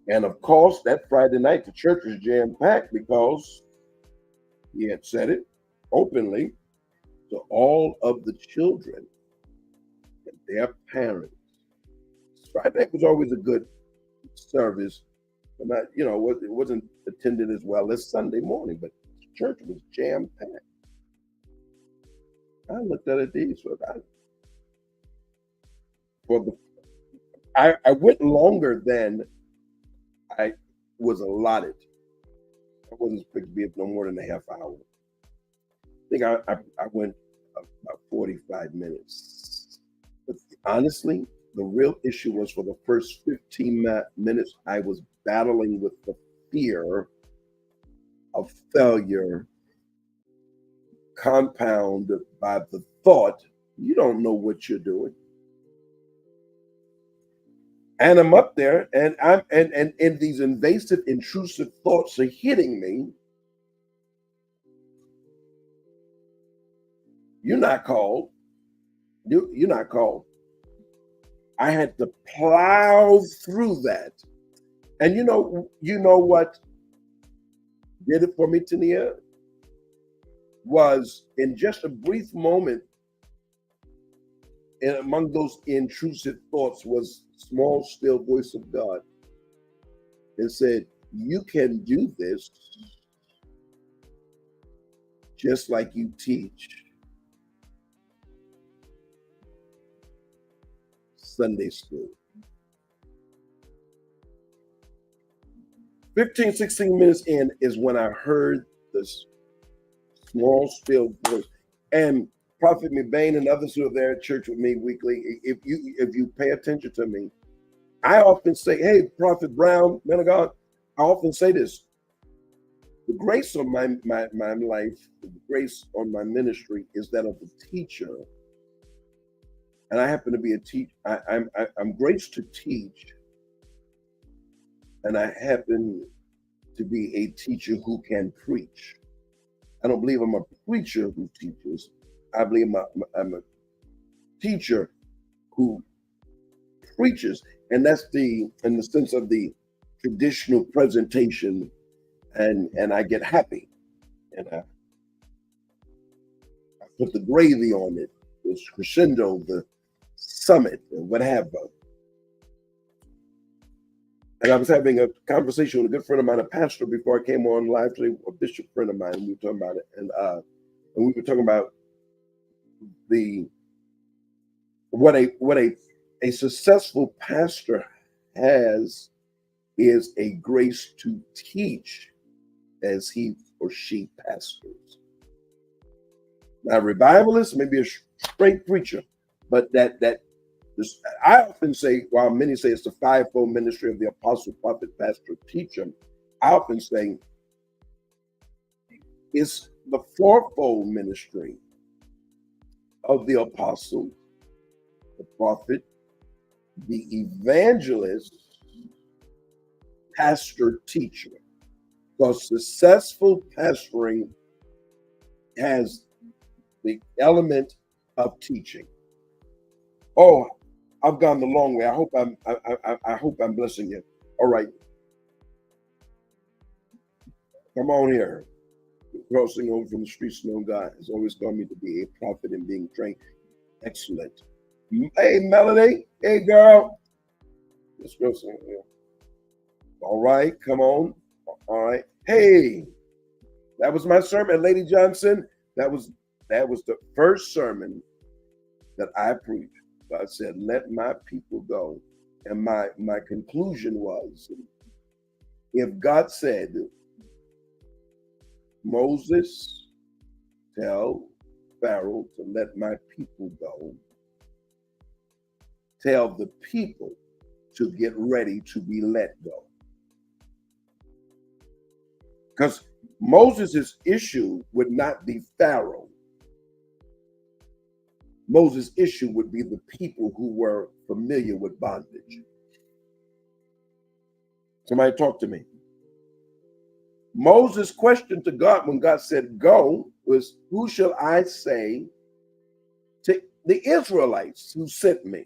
S2: And of course, that Friday night, the church was jam-packed because he had said it openly to all of the children and their parents. Friday night was always a good service, but not, it wasn't attended as well as Sunday morning, but the church was jam-packed. I looked at it these I went longer than I was allotted. I wasn't supposed to be up no more than a half hour. I think I went about 45 minutes. But honestly, the real issue was for the first 15 minutes, I was battling with the fear of failure, compounded by the thought, you don't know what you're doing. And I'm up there, and and these invasive, intrusive thoughts are hitting me. You're not called. You're not called. I had to plow through that. And you know what did it for me, Tania? Was in just a brief moment, and among those intrusive thoughts was small, still voice of God and said, you can do this. just like you teach Sunday school. 15, 16 minutes in is when I heard this small, still voice. And Prophet McBain and others who are there at church with me weekly, if you pay attention to me, I often say, hey, Prophet Brown, man of God, I often say this. The grace on my life, the grace on my ministry is that of a teacher. And I happen to be a teacher. I'm graced to teach. And I happen to be a teacher who can preach. I don't believe I'm a preacher who teaches. I believe I'm a teacher who preaches. And that's in the sense of the traditional presentation. And I get happy. And I put the gravy on it, the crescendo, the summit, and what have you. And I was having a conversation with a good friend of mine, a pastor, before I came on live today, a bishop friend of mine, and we were talking about it. And we were talking about what a successful pastor has is a grace to teach as he or she pastors. Now, a revivalist may be a straight preacher, but I often say, while many say it's the fivefold ministry of the apostle, prophet, pastor, teacher, I often say it's the fourfold ministry of the apostle, the prophet, the evangelist, pastor, teacher. Because successful pastoring has the element of teaching. Oh, I've gone the long way. I hope I'm blessing you. All right. Come on here. Crossing over from the streets, no God has always called me to be a prophet and being trained. Excellent. Hey, Melody. Hey, girl. This girl's here. All right. Come on. All right. Hey, that was my sermon, Lady Johnson. That was the first sermon that I preached. I said, let my people go. And my conclusion was, if God said, Moses, tell Pharaoh to let my people go, tell the people to get ready to be let go. Because Moses' issue would not be Pharaoh. Moses' issue would be the people who were familiar with bondage. Somebody talk to me. Moses' question to God when God said go was, who shall I say to the Israelites who sent me?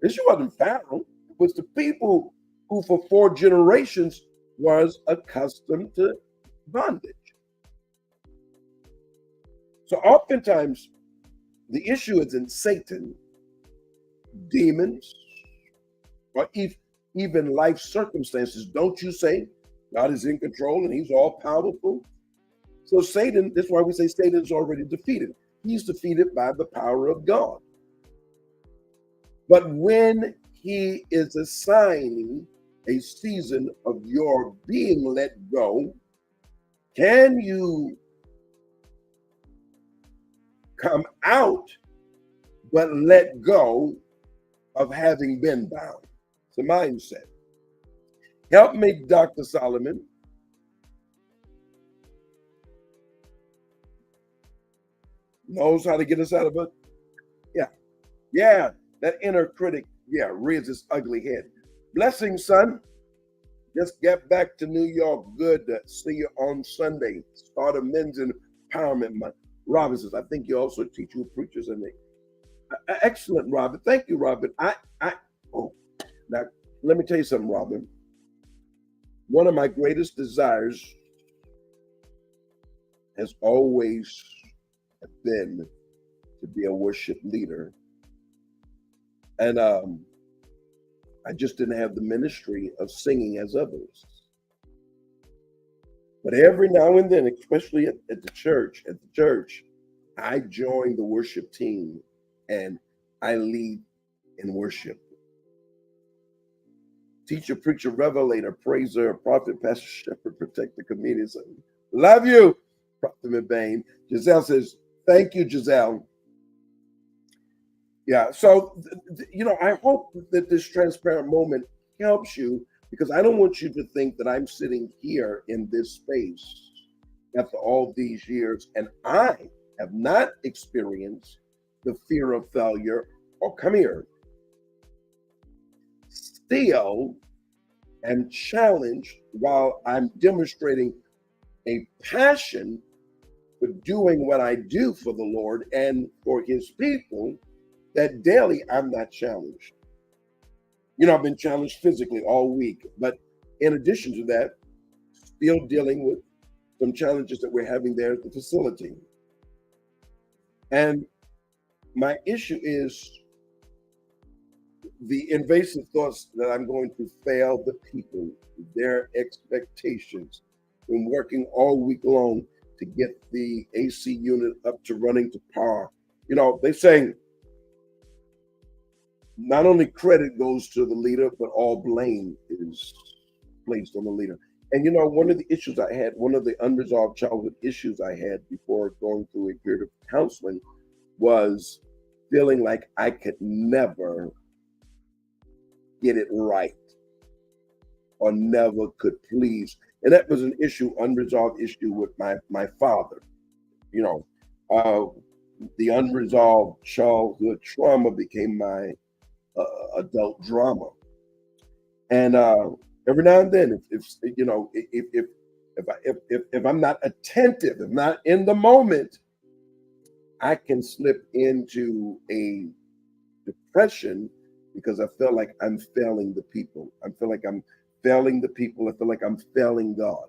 S2: This wasn't Pharaoh. It was the people who for 4 generations was accustomed to bondage. So oftentimes, the issue isn't Satan, demons, or even life circumstances. Don't you say God is in control and he's all powerful? So Satan, that's why we say Satan is already defeated. He's defeated by the power of God. But when he is assigning a season of your being let go, can you come out but let go of having been bound? It's a mindset. Help me, Dr. Solomon. Knows how to get us out of it. Yeah, that inner critic, rears its ugly head. Blessings, son. Just get back to New York. Good to see you on Sunday. Start a men's empowerment month. Robin says, I think you also teach you preachers in there. Excellent, Robin. Thank you, Robin. Now let me tell you something, Robin. One of my greatest desires has always been to be a worship leader. And I just didn't have the ministry of singing as others. But every now and then, especially at the church, I join the worship team and I lead in worship. Teacher, preacher, revelator, praiser, prophet, pastor, shepherd, protector, comedian. Love you, Prophet McBain. Giselle says, thank you, Giselle. Yeah, so, I hope that this transparent moment helps you, because I don't want you to think that I'm sitting here in this space after all these years and I have not experienced the fear of failure or come here. Still am challenged while I'm demonstrating a passion for doing what I do for the Lord and for his people, that daily I'm not challenged. I've been challenged physically all week, but in addition to that, still dealing with some challenges that we're having there at the facility. And my issue is the invasive thoughts that I'm going to fail the people, their expectations. Been working all week long to get the AC unit up to running to par. They say not only credit goes to the leader, but all blame is placed on the leader. And one of the issues I had, one of the unresolved childhood issues I had before going through a period of counseling, was feeling like I could never get it right or never could please. And that was an unresolved issue with my father. The unresolved childhood trauma became my adult drama. And every now and then, if I'm not attentive, if not in the moment, I can slip into a depression because I feel like I'm failing the people. I feel like I'm failing the people. I feel like I'm failing God.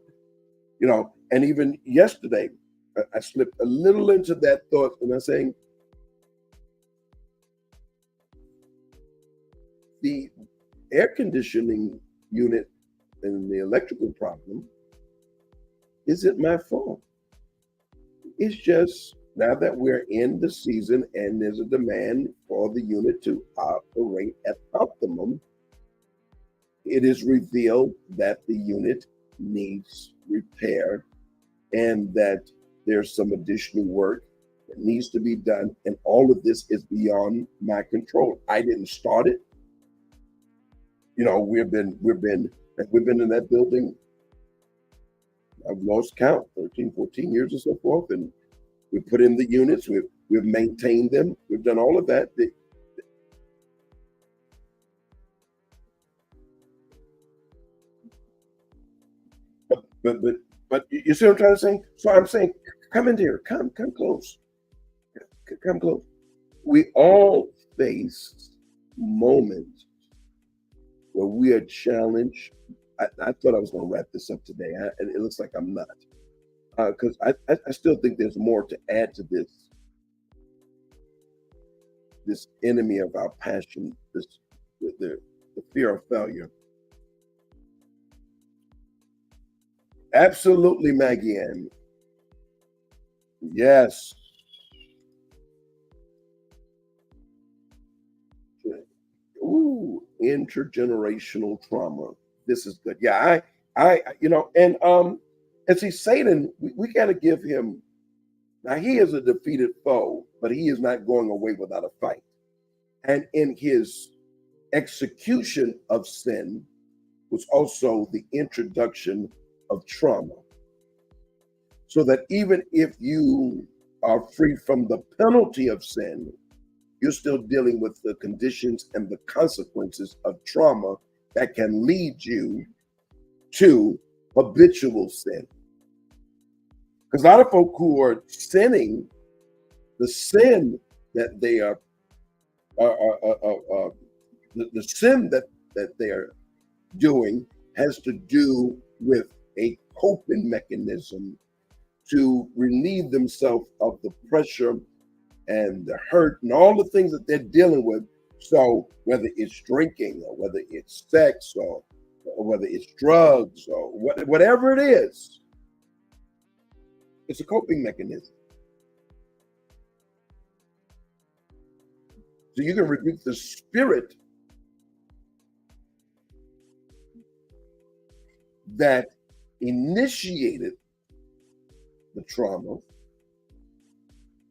S2: And even yesterday, I slipped a little into that thought, and I'm saying, the air conditioning unit and the electrical problem isn't my fault. It's just now that we're in the season and there's a demand for the unit to operate at optimum, it is revealed that the unit needs repair and that there's some additional work that needs to be done. And all of this is beyond my control. I didn't start it. We've been in that building. I've lost count, 13, 14 years or so forth. And we put in the units, we've maintained them, we've done all of that. But you see what I'm trying to say? So I'm saying, come in here, come close. Come close. We all face moments where we are challenged. I thought I was going to wrap this up today, and it looks like I'm not. Because I still think there's more to add to this enemy of our passion, the fear of failure. Absolutely, Maggie Ann. Yes. Ooh, intergenerational trauma. This is good. Yeah, and see, Satan, we got to give him. Now, he is a defeated foe, but he is not going away without a fight. And in his execution of sin was also the introduction of trauma. So that even if you are free from the penalty of sin, you're still dealing with the conditions and the consequences of trauma that can lead you to habitual sin. Because a lot of folk who are sinning, the sin that they are, the sin that they are doing has to do with a coping mechanism to relieve themselves of the pressure and the hurt and all the things that they're dealing with. So whether it's drinking or whether it's sex or whether it's drugs or whatever it is, It's a coping mechanism. So you can rebuke the spirit that initiated the trauma,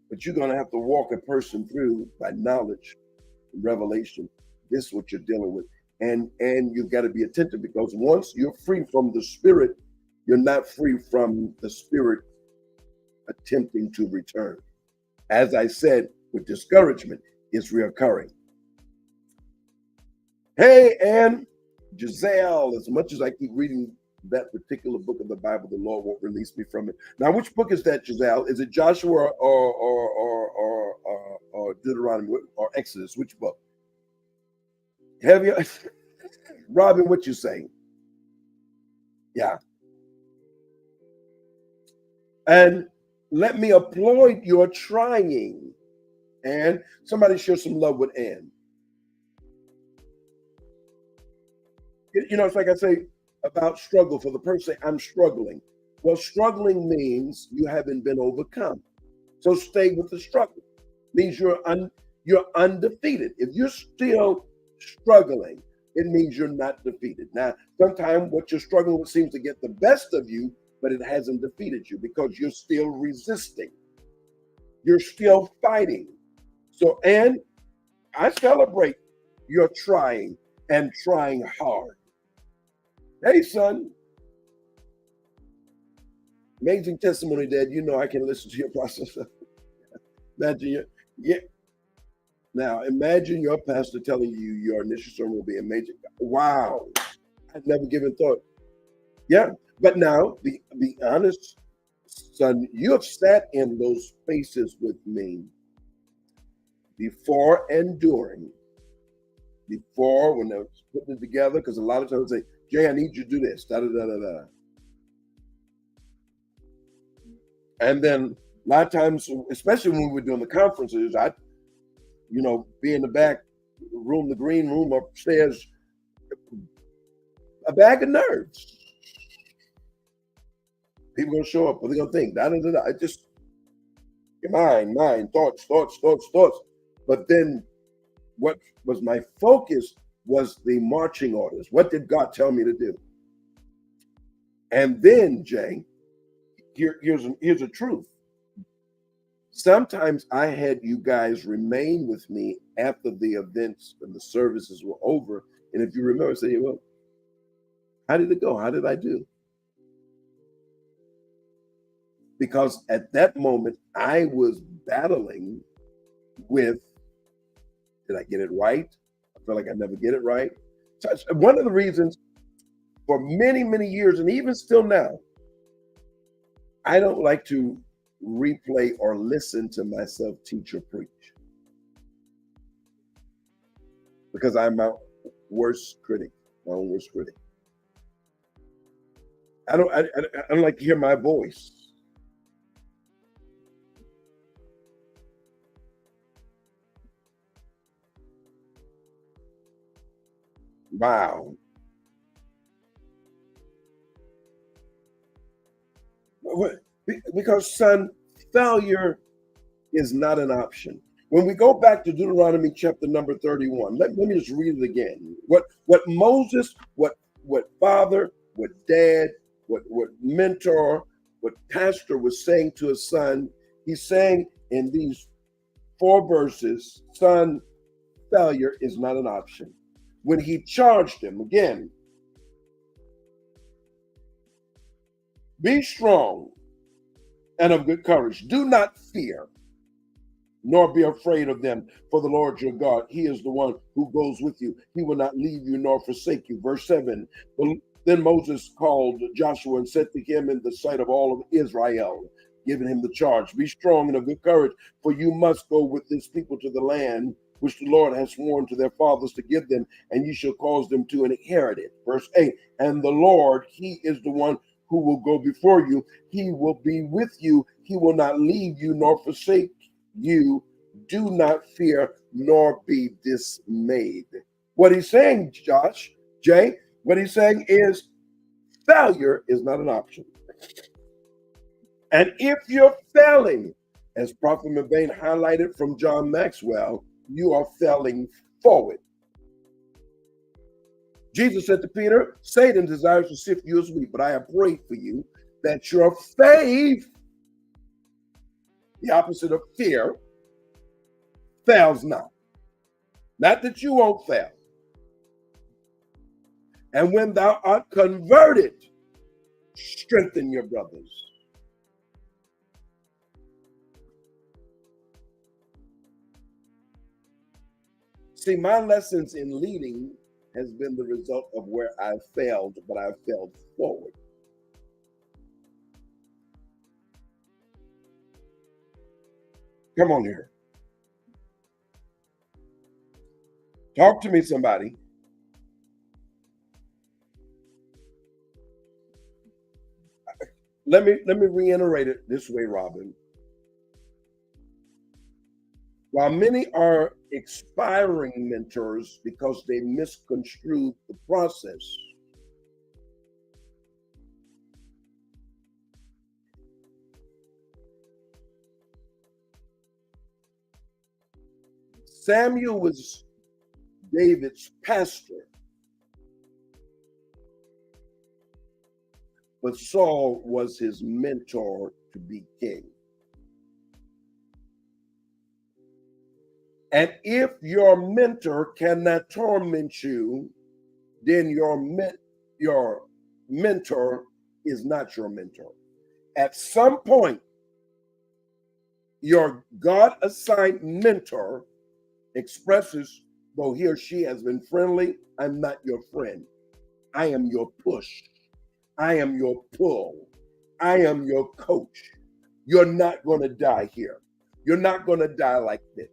S2: but you're going to have to walk a person through by knowledge, revelation. This is what you're dealing with. And you've got to be attentive, because once you're free from the spirit, you're not free from the spirit attempting to return. As I said, with discouragement, it's reoccurring. Hey, and Giselle, as much as I keep reading that particular book of the Bible, the Lord won't release me from it. Now, which book is that, Giselle? Is it Joshua or Deuteronomy or Exodus? Which book? Have you, Robin? What you saying? Yeah. And let me applaud your trying. And somebody share some love with Ann. You know, it's like I say about struggle. For the person, I'm struggling. Well, struggling means you haven't been overcome. So stay with the struggle. Means you're undefeated. If you're still struggling, it means you're not defeated. Now, sometimes what you're struggling with seems to get the best of you, but it hasn't defeated you, because you're still resisting. You're still fighting. So, and I celebrate your trying and trying hard. Hey, son. Amazing testimony, Dad. You know I can listen to your process. Imagine Now, imagine your pastor telling you your initial sermon will be amazing. Wow. I'd never given thought. Yeah. But now, be honest, son, you have sat in those spaces with me before and during. Before, when I was putting it together, because a lot of times I say, Jay, I need you to do this, da da da da da. And then a lot of times, especially when we were doing the conferences, I'd, be in the back room, the green room upstairs, a bag of nerves. People gonna show up, what are they gonna think? Da da da da. I just, your mind, thoughts. But then what was my focus was the marching orders. What did God tell me to do? And then, Jay, here's a truth. Sometimes I had you guys remain with me after the events and the services were over. And if you remember, say, well, how did it go? How did I do? Because at that moment, I was battling with, did I get it right? I feel like I never get it right. So one of the reasons for many, many years, and even still now, I don't like to replay or listen to myself teach or preach, because I'm my worst critic, my own worst critic. I don't like to hear my voice. Wow. Because, son, failure is not an option. When we go back to Deuteronomy chapter number 31, let me just read it again. What Moses, what father, what dad, what mentor, what pastor was saying to his son, he's saying in these 4 verses, son, failure is not an option. When he charged him, again, be strong and of good courage. Do not fear, nor be afraid of them. For the Lord your God, he is the one who goes with you. He will not leave you nor forsake you. Verse 7, then Moses called Joshua and said to him in the sight of all of Israel, giving him the charge, be strong and of good courage, for you must go with this people to the land which the Lord has sworn to their fathers to give them, and you shall cause them to inherit it. Verse 8, and the Lord, he is the one who will go before you. He will be with you. He will not leave you nor forsake you. Do not fear nor be dismayed. What he's saying, Jay, what he's saying is failure is not an option. And if you're failing, as Prophet McVeigh highlighted from John Maxwell, you are failing forward. Jesus said to Peter, Satan desires to sift you as wheat, but I have prayed for you that your faith, the opposite of fear, fails not. Not that you won't fail. And when thou art converted, strengthen your brothers. See, my lessons in leading has been the result of where I failed, but I failed forward. Come on here. Talk to me, somebody. Let me reiterate it this way, Robin. While many are expiring mentors because they misconstrued the process, Samuel was David's pastor, but Saul was his mentor to be king. And if your mentor cannot torment you, then your mentor is not your mentor. At some point, your God-assigned mentor expresses, though he or she has been friendly, I'm not your friend. I am your push. I am your pull. I am your coach. You're not going to die here. You're not going to die like this.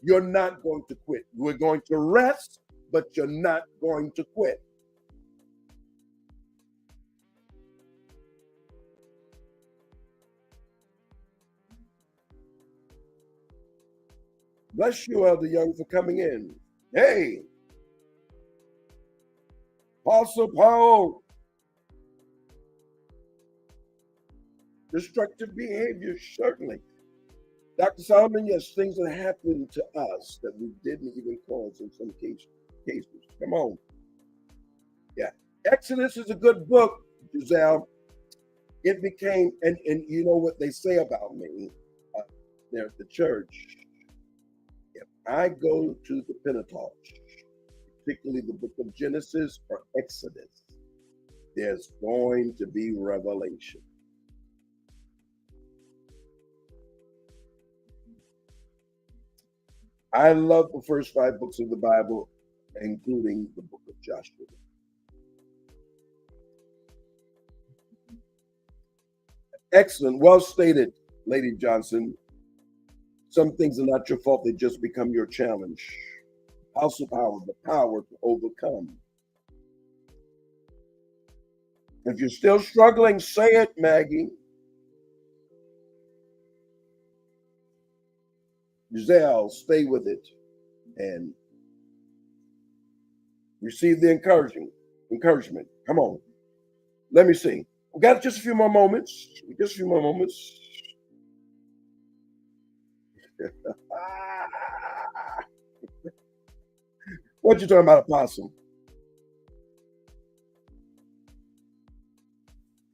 S2: You're not going to quit. We're going to rest, but you're not going to quit. Bless you, Elder Young, for coming in. Hey, Apostle Paul. Destructive behavior, certainly. Dr. Solomon, yes, things that happened to us that we didn't even cause in some cases. Come on. Yeah. Exodus is a good book, Giselle. It became, and you know what they say about me, there at the church. If I go to the Pentateuch, particularly the book of Genesis or Exodus, there's going to be revelation. I love the first 5 books of the Bible, including the book of Joshua. Excellent. Well stated, Lady Johnson. Some things are not your fault. They just become your challenge. House of Power, the power to overcome. If you're still struggling, say it, Maggie. Giselle, stay with it and receive the encouragement. Come on. Let me see. We got just a few more moments. What you talking about, Apostle?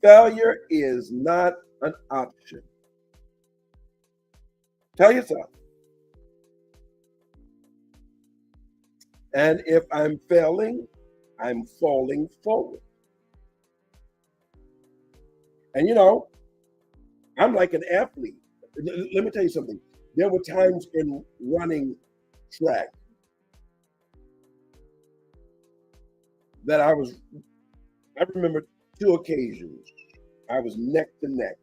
S2: Failure is not an option. Tell yourself. And if I'm failing, I'm falling forward. And you know, I'm like an athlete. Let me tell you something. There were times in running track that I remember 2 occasions, I was neck to neck.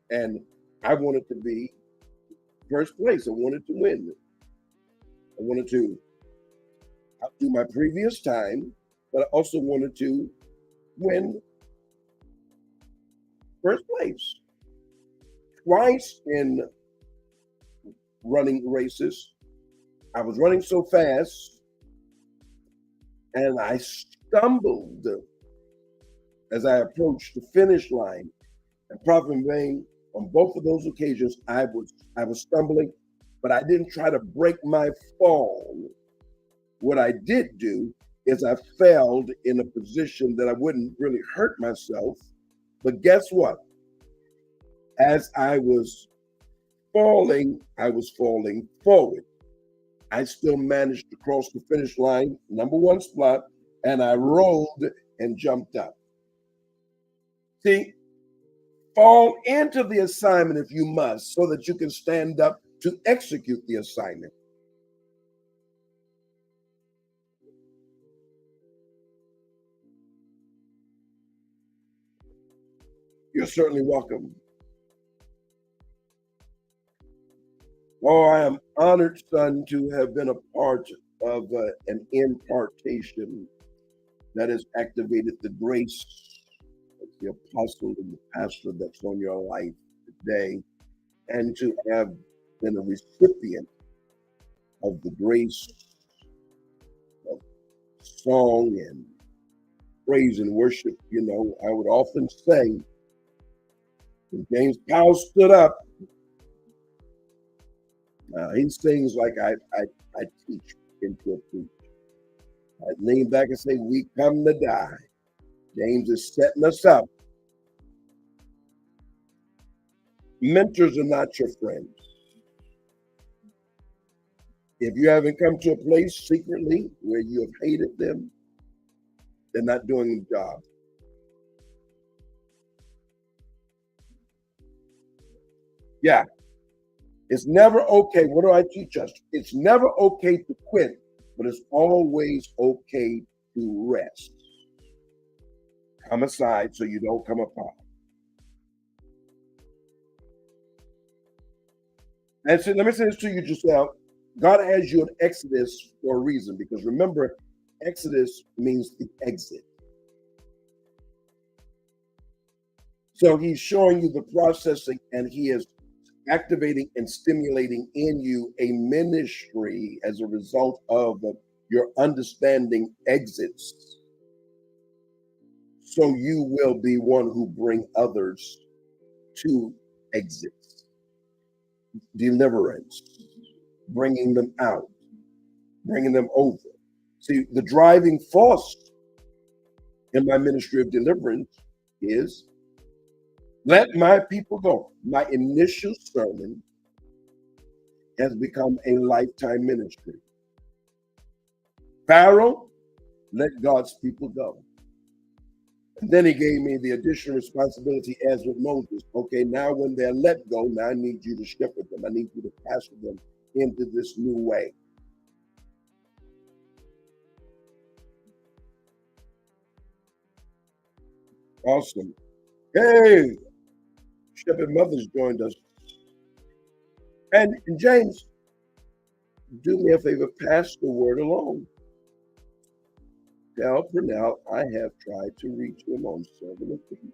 S2: And I wanted to be first place. I wanted to win. I wanted to outdo my previous time, but I also wanted to win first place. Twice in running races, I was running so fast and I stumbled as I approached the finish line. And Prophet Vane, on both of those occasions, I was stumbling, but I didn't try to break my fall. What I did do is I failed in a position that I wouldn't really hurt myself. But guess what? As I was falling forward. I still managed to cross the finish line, number one spot, and I rolled and jumped up. See, fall into the assignment if you must, so that you can stand up to execute the assignment. You're certainly welcome. Oh, I am honored, son, to have been a part of an impartation that has activated the grace of the apostle and the pastor that's on your life today, and to have been a recipient of the grace of song and praise and worship. You know, I would often say, when James Powell stood up, he sings like I teach into a preach. I lean back and say, we come to die. James is setting us up. Mentors are not your friends. If you haven't come to a place secretly where you have hated them, they're not doing the job. Yeah. It's never okay. What do I teach us? It's never okay to quit, but it's always okay to rest. Come aside so you don't come apart. And so let me say this to you just now. God has you in Exodus for a reason, because remember, Exodus means the exit. So he's showing you the processing, and he is activating and stimulating in you a ministry as a result of your understanding exits. So you will be one who bring others to exits, deliverance, bringing them out, bringing them over. See, the driving force in my ministry of deliverance is let my people go. My initial sermon has become a lifetime ministry. Pharaoh, let God's people go. And then he gave me the additional responsibility as with Moses. Okay, now when they're let go, now I need you to shepherd them. I need you to pastor them into this new way. Awesome. Hey, Shepherd Mothers joined us. And James, do me a favor, pass the word along. Tell Purnell I have tried to reach him on several occasions.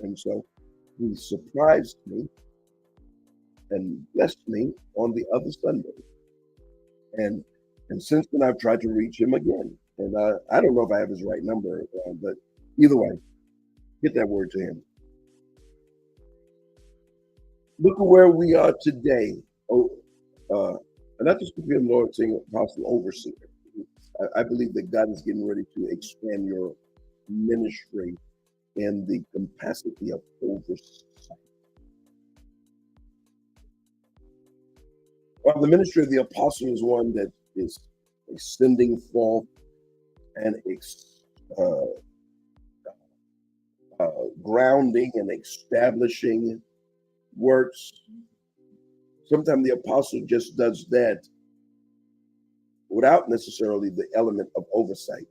S2: And so he surprised me and blessed me on the other Sunday. And since then, I've tried to reach him again. And I don't know if I have his right number, but either way, get that word to him. Look at where we are today. And not just to be a Lord saying apostle overseer. I believe that God is getting ready to expand your ministry in the capacity of oversight. Well, the ministry of the apostle is one that is sending forth and grounding and establishing works. Sometimes the apostle just does that without necessarily the element of oversight.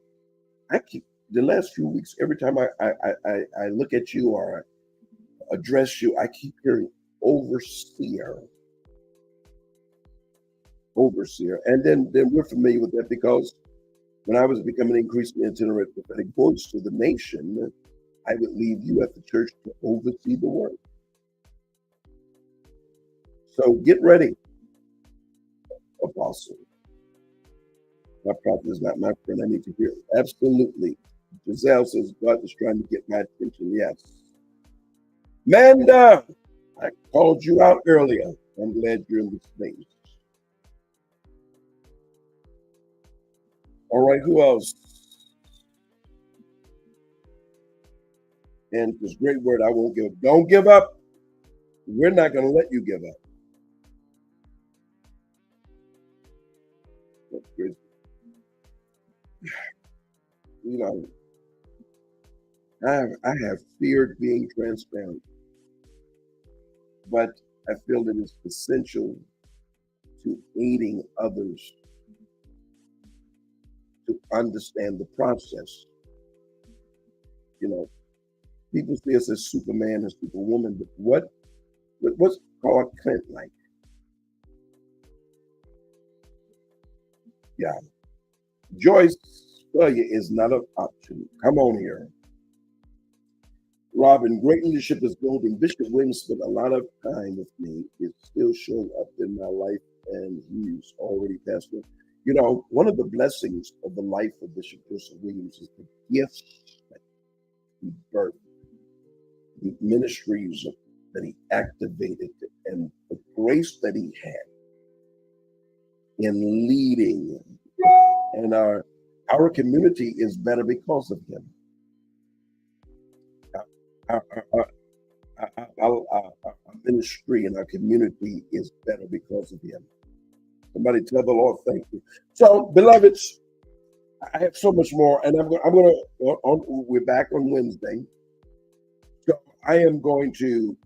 S2: I keep the last few weeks, every time I look at you or I address you, I keep hearing overseer. And then we're familiar with that because when I was becoming increasingly itinerant prophetic voice to the nation, I would leave you at the church to oversee the work. So get ready, apostle. My prophet is not my friend. I need to hear it. Absolutely. Giselle says, God is trying to get my attention. Yes. Manda, I called you out earlier. I'm glad you're in the space. All right, who else? And this great word, I won't give up. Don't give up. We're not going to let you give up. That's good. You know, I have feared being transparent, but I feel that it's essential to aiding others to understand the process. You know, people see us as Superman and Superwoman, but what's Clark Kent like? Yeah. Joyce, failure is not an option. Come on here. Robin, great leadership is building. Bishop Williams spent a lot of time with me. It's still showing up in my life, and he's already passed away. You know, one of the blessings of the life of Bishop Joseph Williams is the gifts that he birthed, the ministries that he activated, and the grace that he had in leading. And our community is better because of him. Our ministry and our community is better because of him. Somebody tell the Lord thank you. So, beloveds, I have so much more, and we're back on Wednesday. So I am going to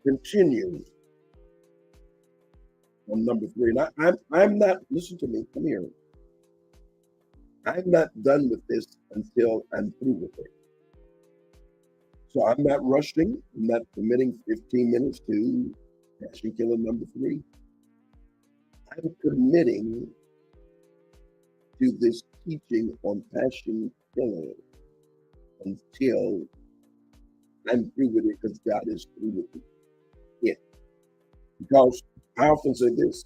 S2: continue on number 3. And I'm not, listen to me, come here. I'm not done with this until I'm through with it. So I'm not rushing. I'm not committing 15 minutes to passion killer number 3. I'm committing to this teaching on passion killer until I'm through with it, because God is through with it. Because I often say this,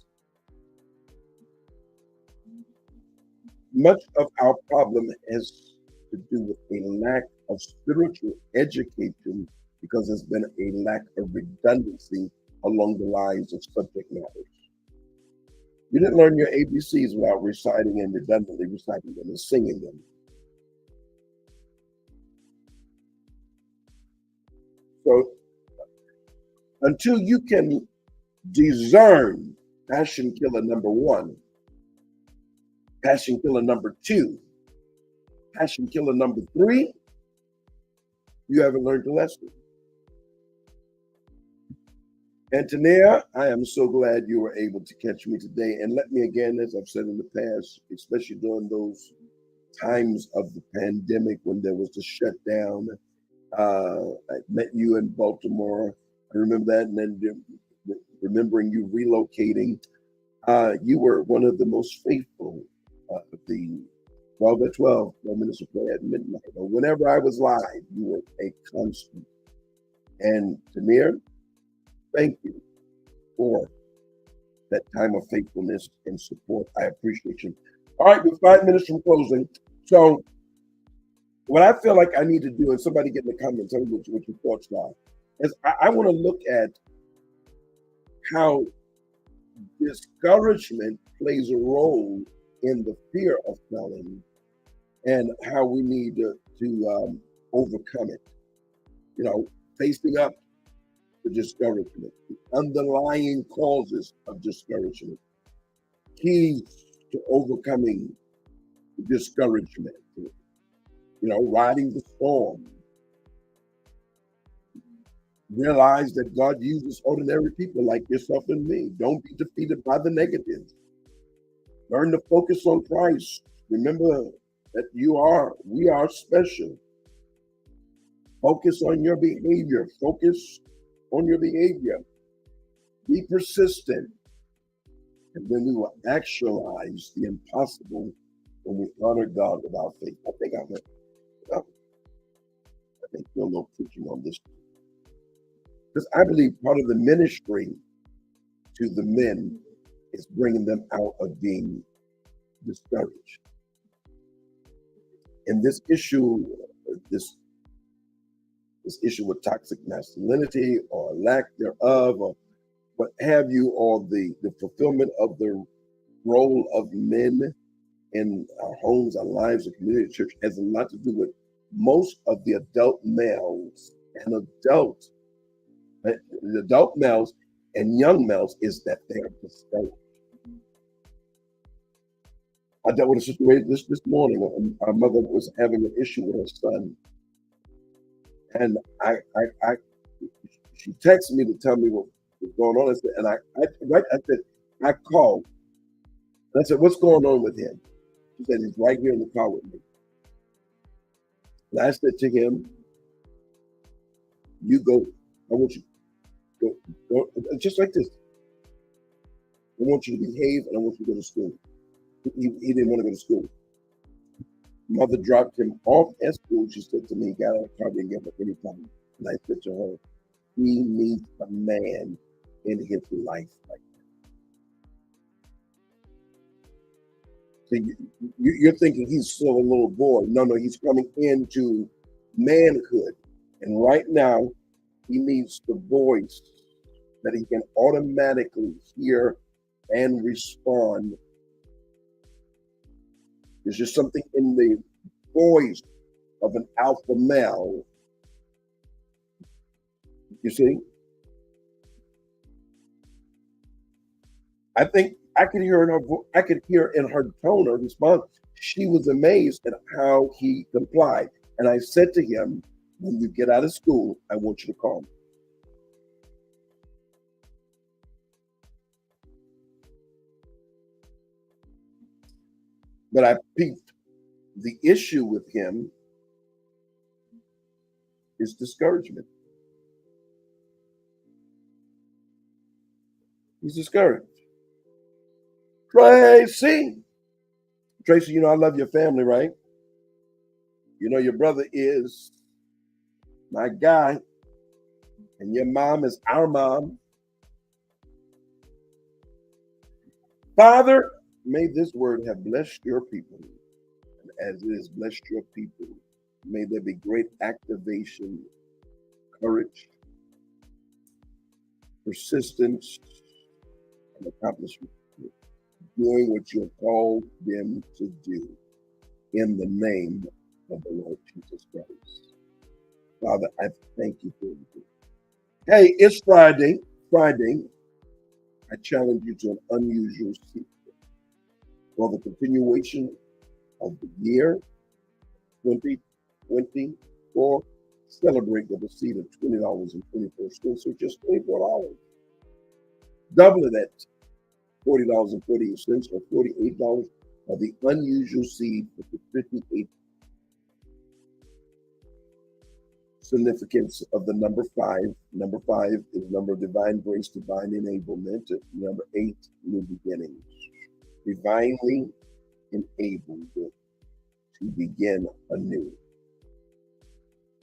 S2: much of our problem has to do with a lack of spiritual education, because there's been a lack of redundancy along the lines of subject matters. You didn't learn your ABCs without reciting and redundantly reciting them and singing them. So until you can discern passion killer number 1, passion killer number 2, passion killer number 3, you haven't learned the lesson. Antonia, I am so glad you were able to catch me today. And let me again, as I've said in the past, especially during those times of the pandemic when there was the shutdown, I met you in Baltimore. I remember that, and then remembering you relocating. You were one of the most faithful of the 12 at 12, 12 minutes of prayer at midnight, or whenever I was live, you were a constant. And Tamir, thank you for that time of faithfulness and support. I appreciate you. All right, we're 5 minutes from closing. So what I feel like I need to do, and somebody get in the comments, tell me what your thoughts are, is I want to look at how discouragement plays a role in the fear of failing, and how we need to overcome it. You know, facing up to discouragement, the underlying causes of discouragement, keys to overcoming discouragement. You know, riding the storm. Realize that God uses ordinary people like yourself and me. Don't be defeated by the negatives. Learn to focus on Christ. Remember that we are special. Focus on your behavior. Focus on your behavior. Be persistent. And then we will actualize the impossible when we honor God with our faith. I think do a little preaching on this. Because I believe part of the ministry to the men is bringing them out of being discouraged And this issue, this issue with toxic masculinity or lack thereof, or what have you, or the fulfillment of the role of men in our homes, our lives, the community, church, has a lot to do with most of the adult males and the adult males and young males is that they are discouraged. I dealt with a situation this morning. Our mother was having an issue with her son, and she texted me to tell me what was going on. I said, I called. And I said, what's going on with him? She said, he's right here in the car with me. And I said to him, you go, I want you to go, just like this. I want you to behave and I want you to go to school. He didn't want to go to school. Mother dropped him off at school. She said to me, he got out of the car, didn't get up any time. And I said to her, he needs a man in his life like that. So you're thinking he's still a little boy. No, he's coming into manhood. And right now, he needs the voice that he can automatically hear and respond. There's just something in the voice of an alpha male. You see? I think I could hear in her tone or response, she was amazed at how he complied. And I said to him, when you get out of school, I want you to call me. But I peeped. The issue with him is discouragement. He's discouraged. Tracy, you know I love your family, right? You know your brother is my guy, and your mom is our mom. Father, may this word have blessed your people. And as it has blessed your people, may there be great activation, courage, persistence, and accomplishment, doing what you have called them to do in the name of the Lord Jesus Christ. Father, I thank you for it. Hey, it's Friday. I challenge you to an unusual seed for the continuation of the year 2024. Celebrate with a seed of $20 and 24 cents, so just $24. Double it at $40.48 or $48 of the unusual seed for the 58 significance of the number 5. Number 5 is number of divine grace, divine enablement. Number 8, new beginnings. Divinely enabled to begin anew.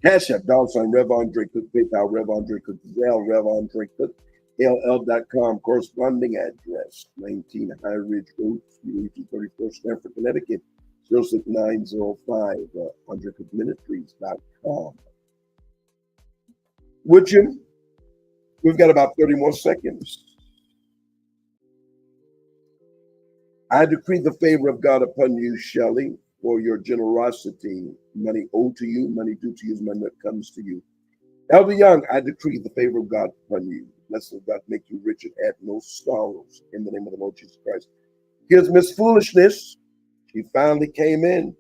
S2: Cash App, $ RevAndreCook, PayPal, RevAndreCook, Zelle, RevAndreCook, LL.com, corresponding address, 19 High Ridge Road, Suite 234, Stamford, Connecticut, 06905, AndreCookMinistries.com. Would you? We've got about 30 more seconds. I decree the favor of God upon you, Shelley, for your generosity. Money owed to you, money due to you is money that comes to you. Elder Young, I decree the favor of God upon you. Blessing of God make you rich and add no sorrows in the name of the Lord Jesus Christ. Here's Miss Foolishness. She finally came in.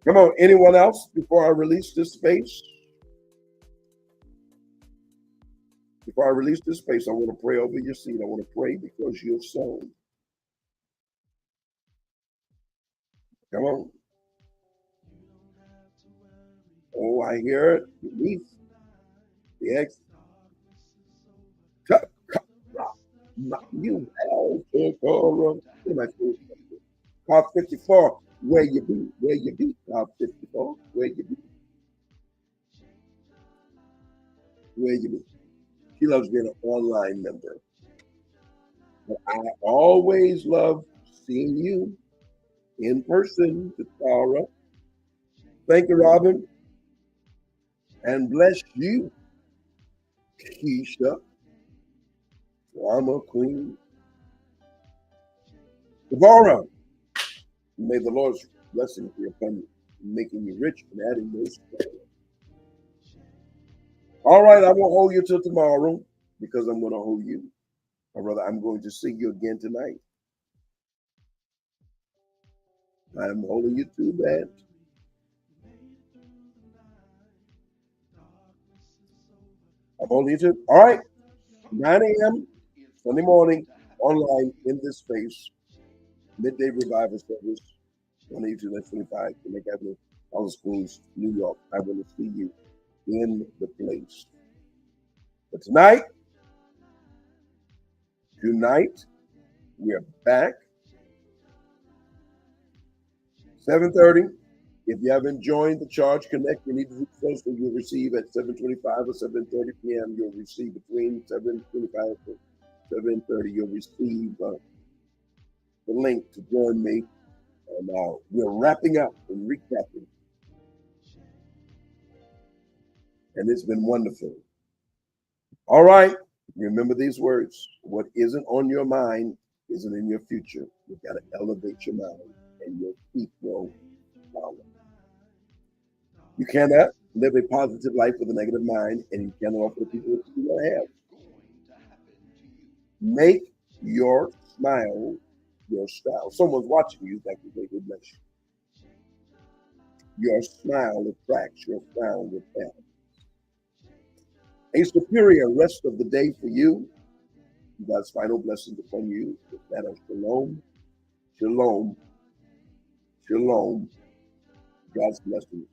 S2: Come on, anyone else before I release this space? Before I release this space, I want to pray over your seed. I want to pray because you're sown. Come on. Oh, I hear it. Beneath the X. You Cloud 54, where you be, Cloud 54, where you be. She loves being an online member. But I always love seeing you in person to Tara. Thank you, Robin. And bless you, Keisha, Drama Queen. Deborah, may the Lord's blessing be upon you, making you rich and adding no sorrow. All right, I won't hold you till tomorrow because I'm going to hold you. Or rather, I'm going to see you again tonight. I'm holding you to that. I'm holding you to. All right, 9 a.m. Sunday morning, online in this space, midday revival service, 182-25, Connect Avenue, Hollis Springs, New York. I want to see you in the place. But tonight, we're back. 7:30. If you haven't joined the Charge Connect, you need to do so you'll receive at 7:25 or 7:30 p.m. You'll receive between 7:25 and 7:30. You'll receive the link to join me. And we're wrapping up and recapping. And it's been wonderful. All right. Remember these words. What isn't on your mind isn't in your future. You've got to elevate your mind and your feet will follow. You cannot live a positive life with a negative mind, and you cannot offer the people what you want to have. Make your smile your style. Someone's watching you. That can make a bless you. Your smile attracts your frown with them. A superior rest of the day for you. God's final blessings upon you. With that of shalom, shalom, shalom. God's blessings.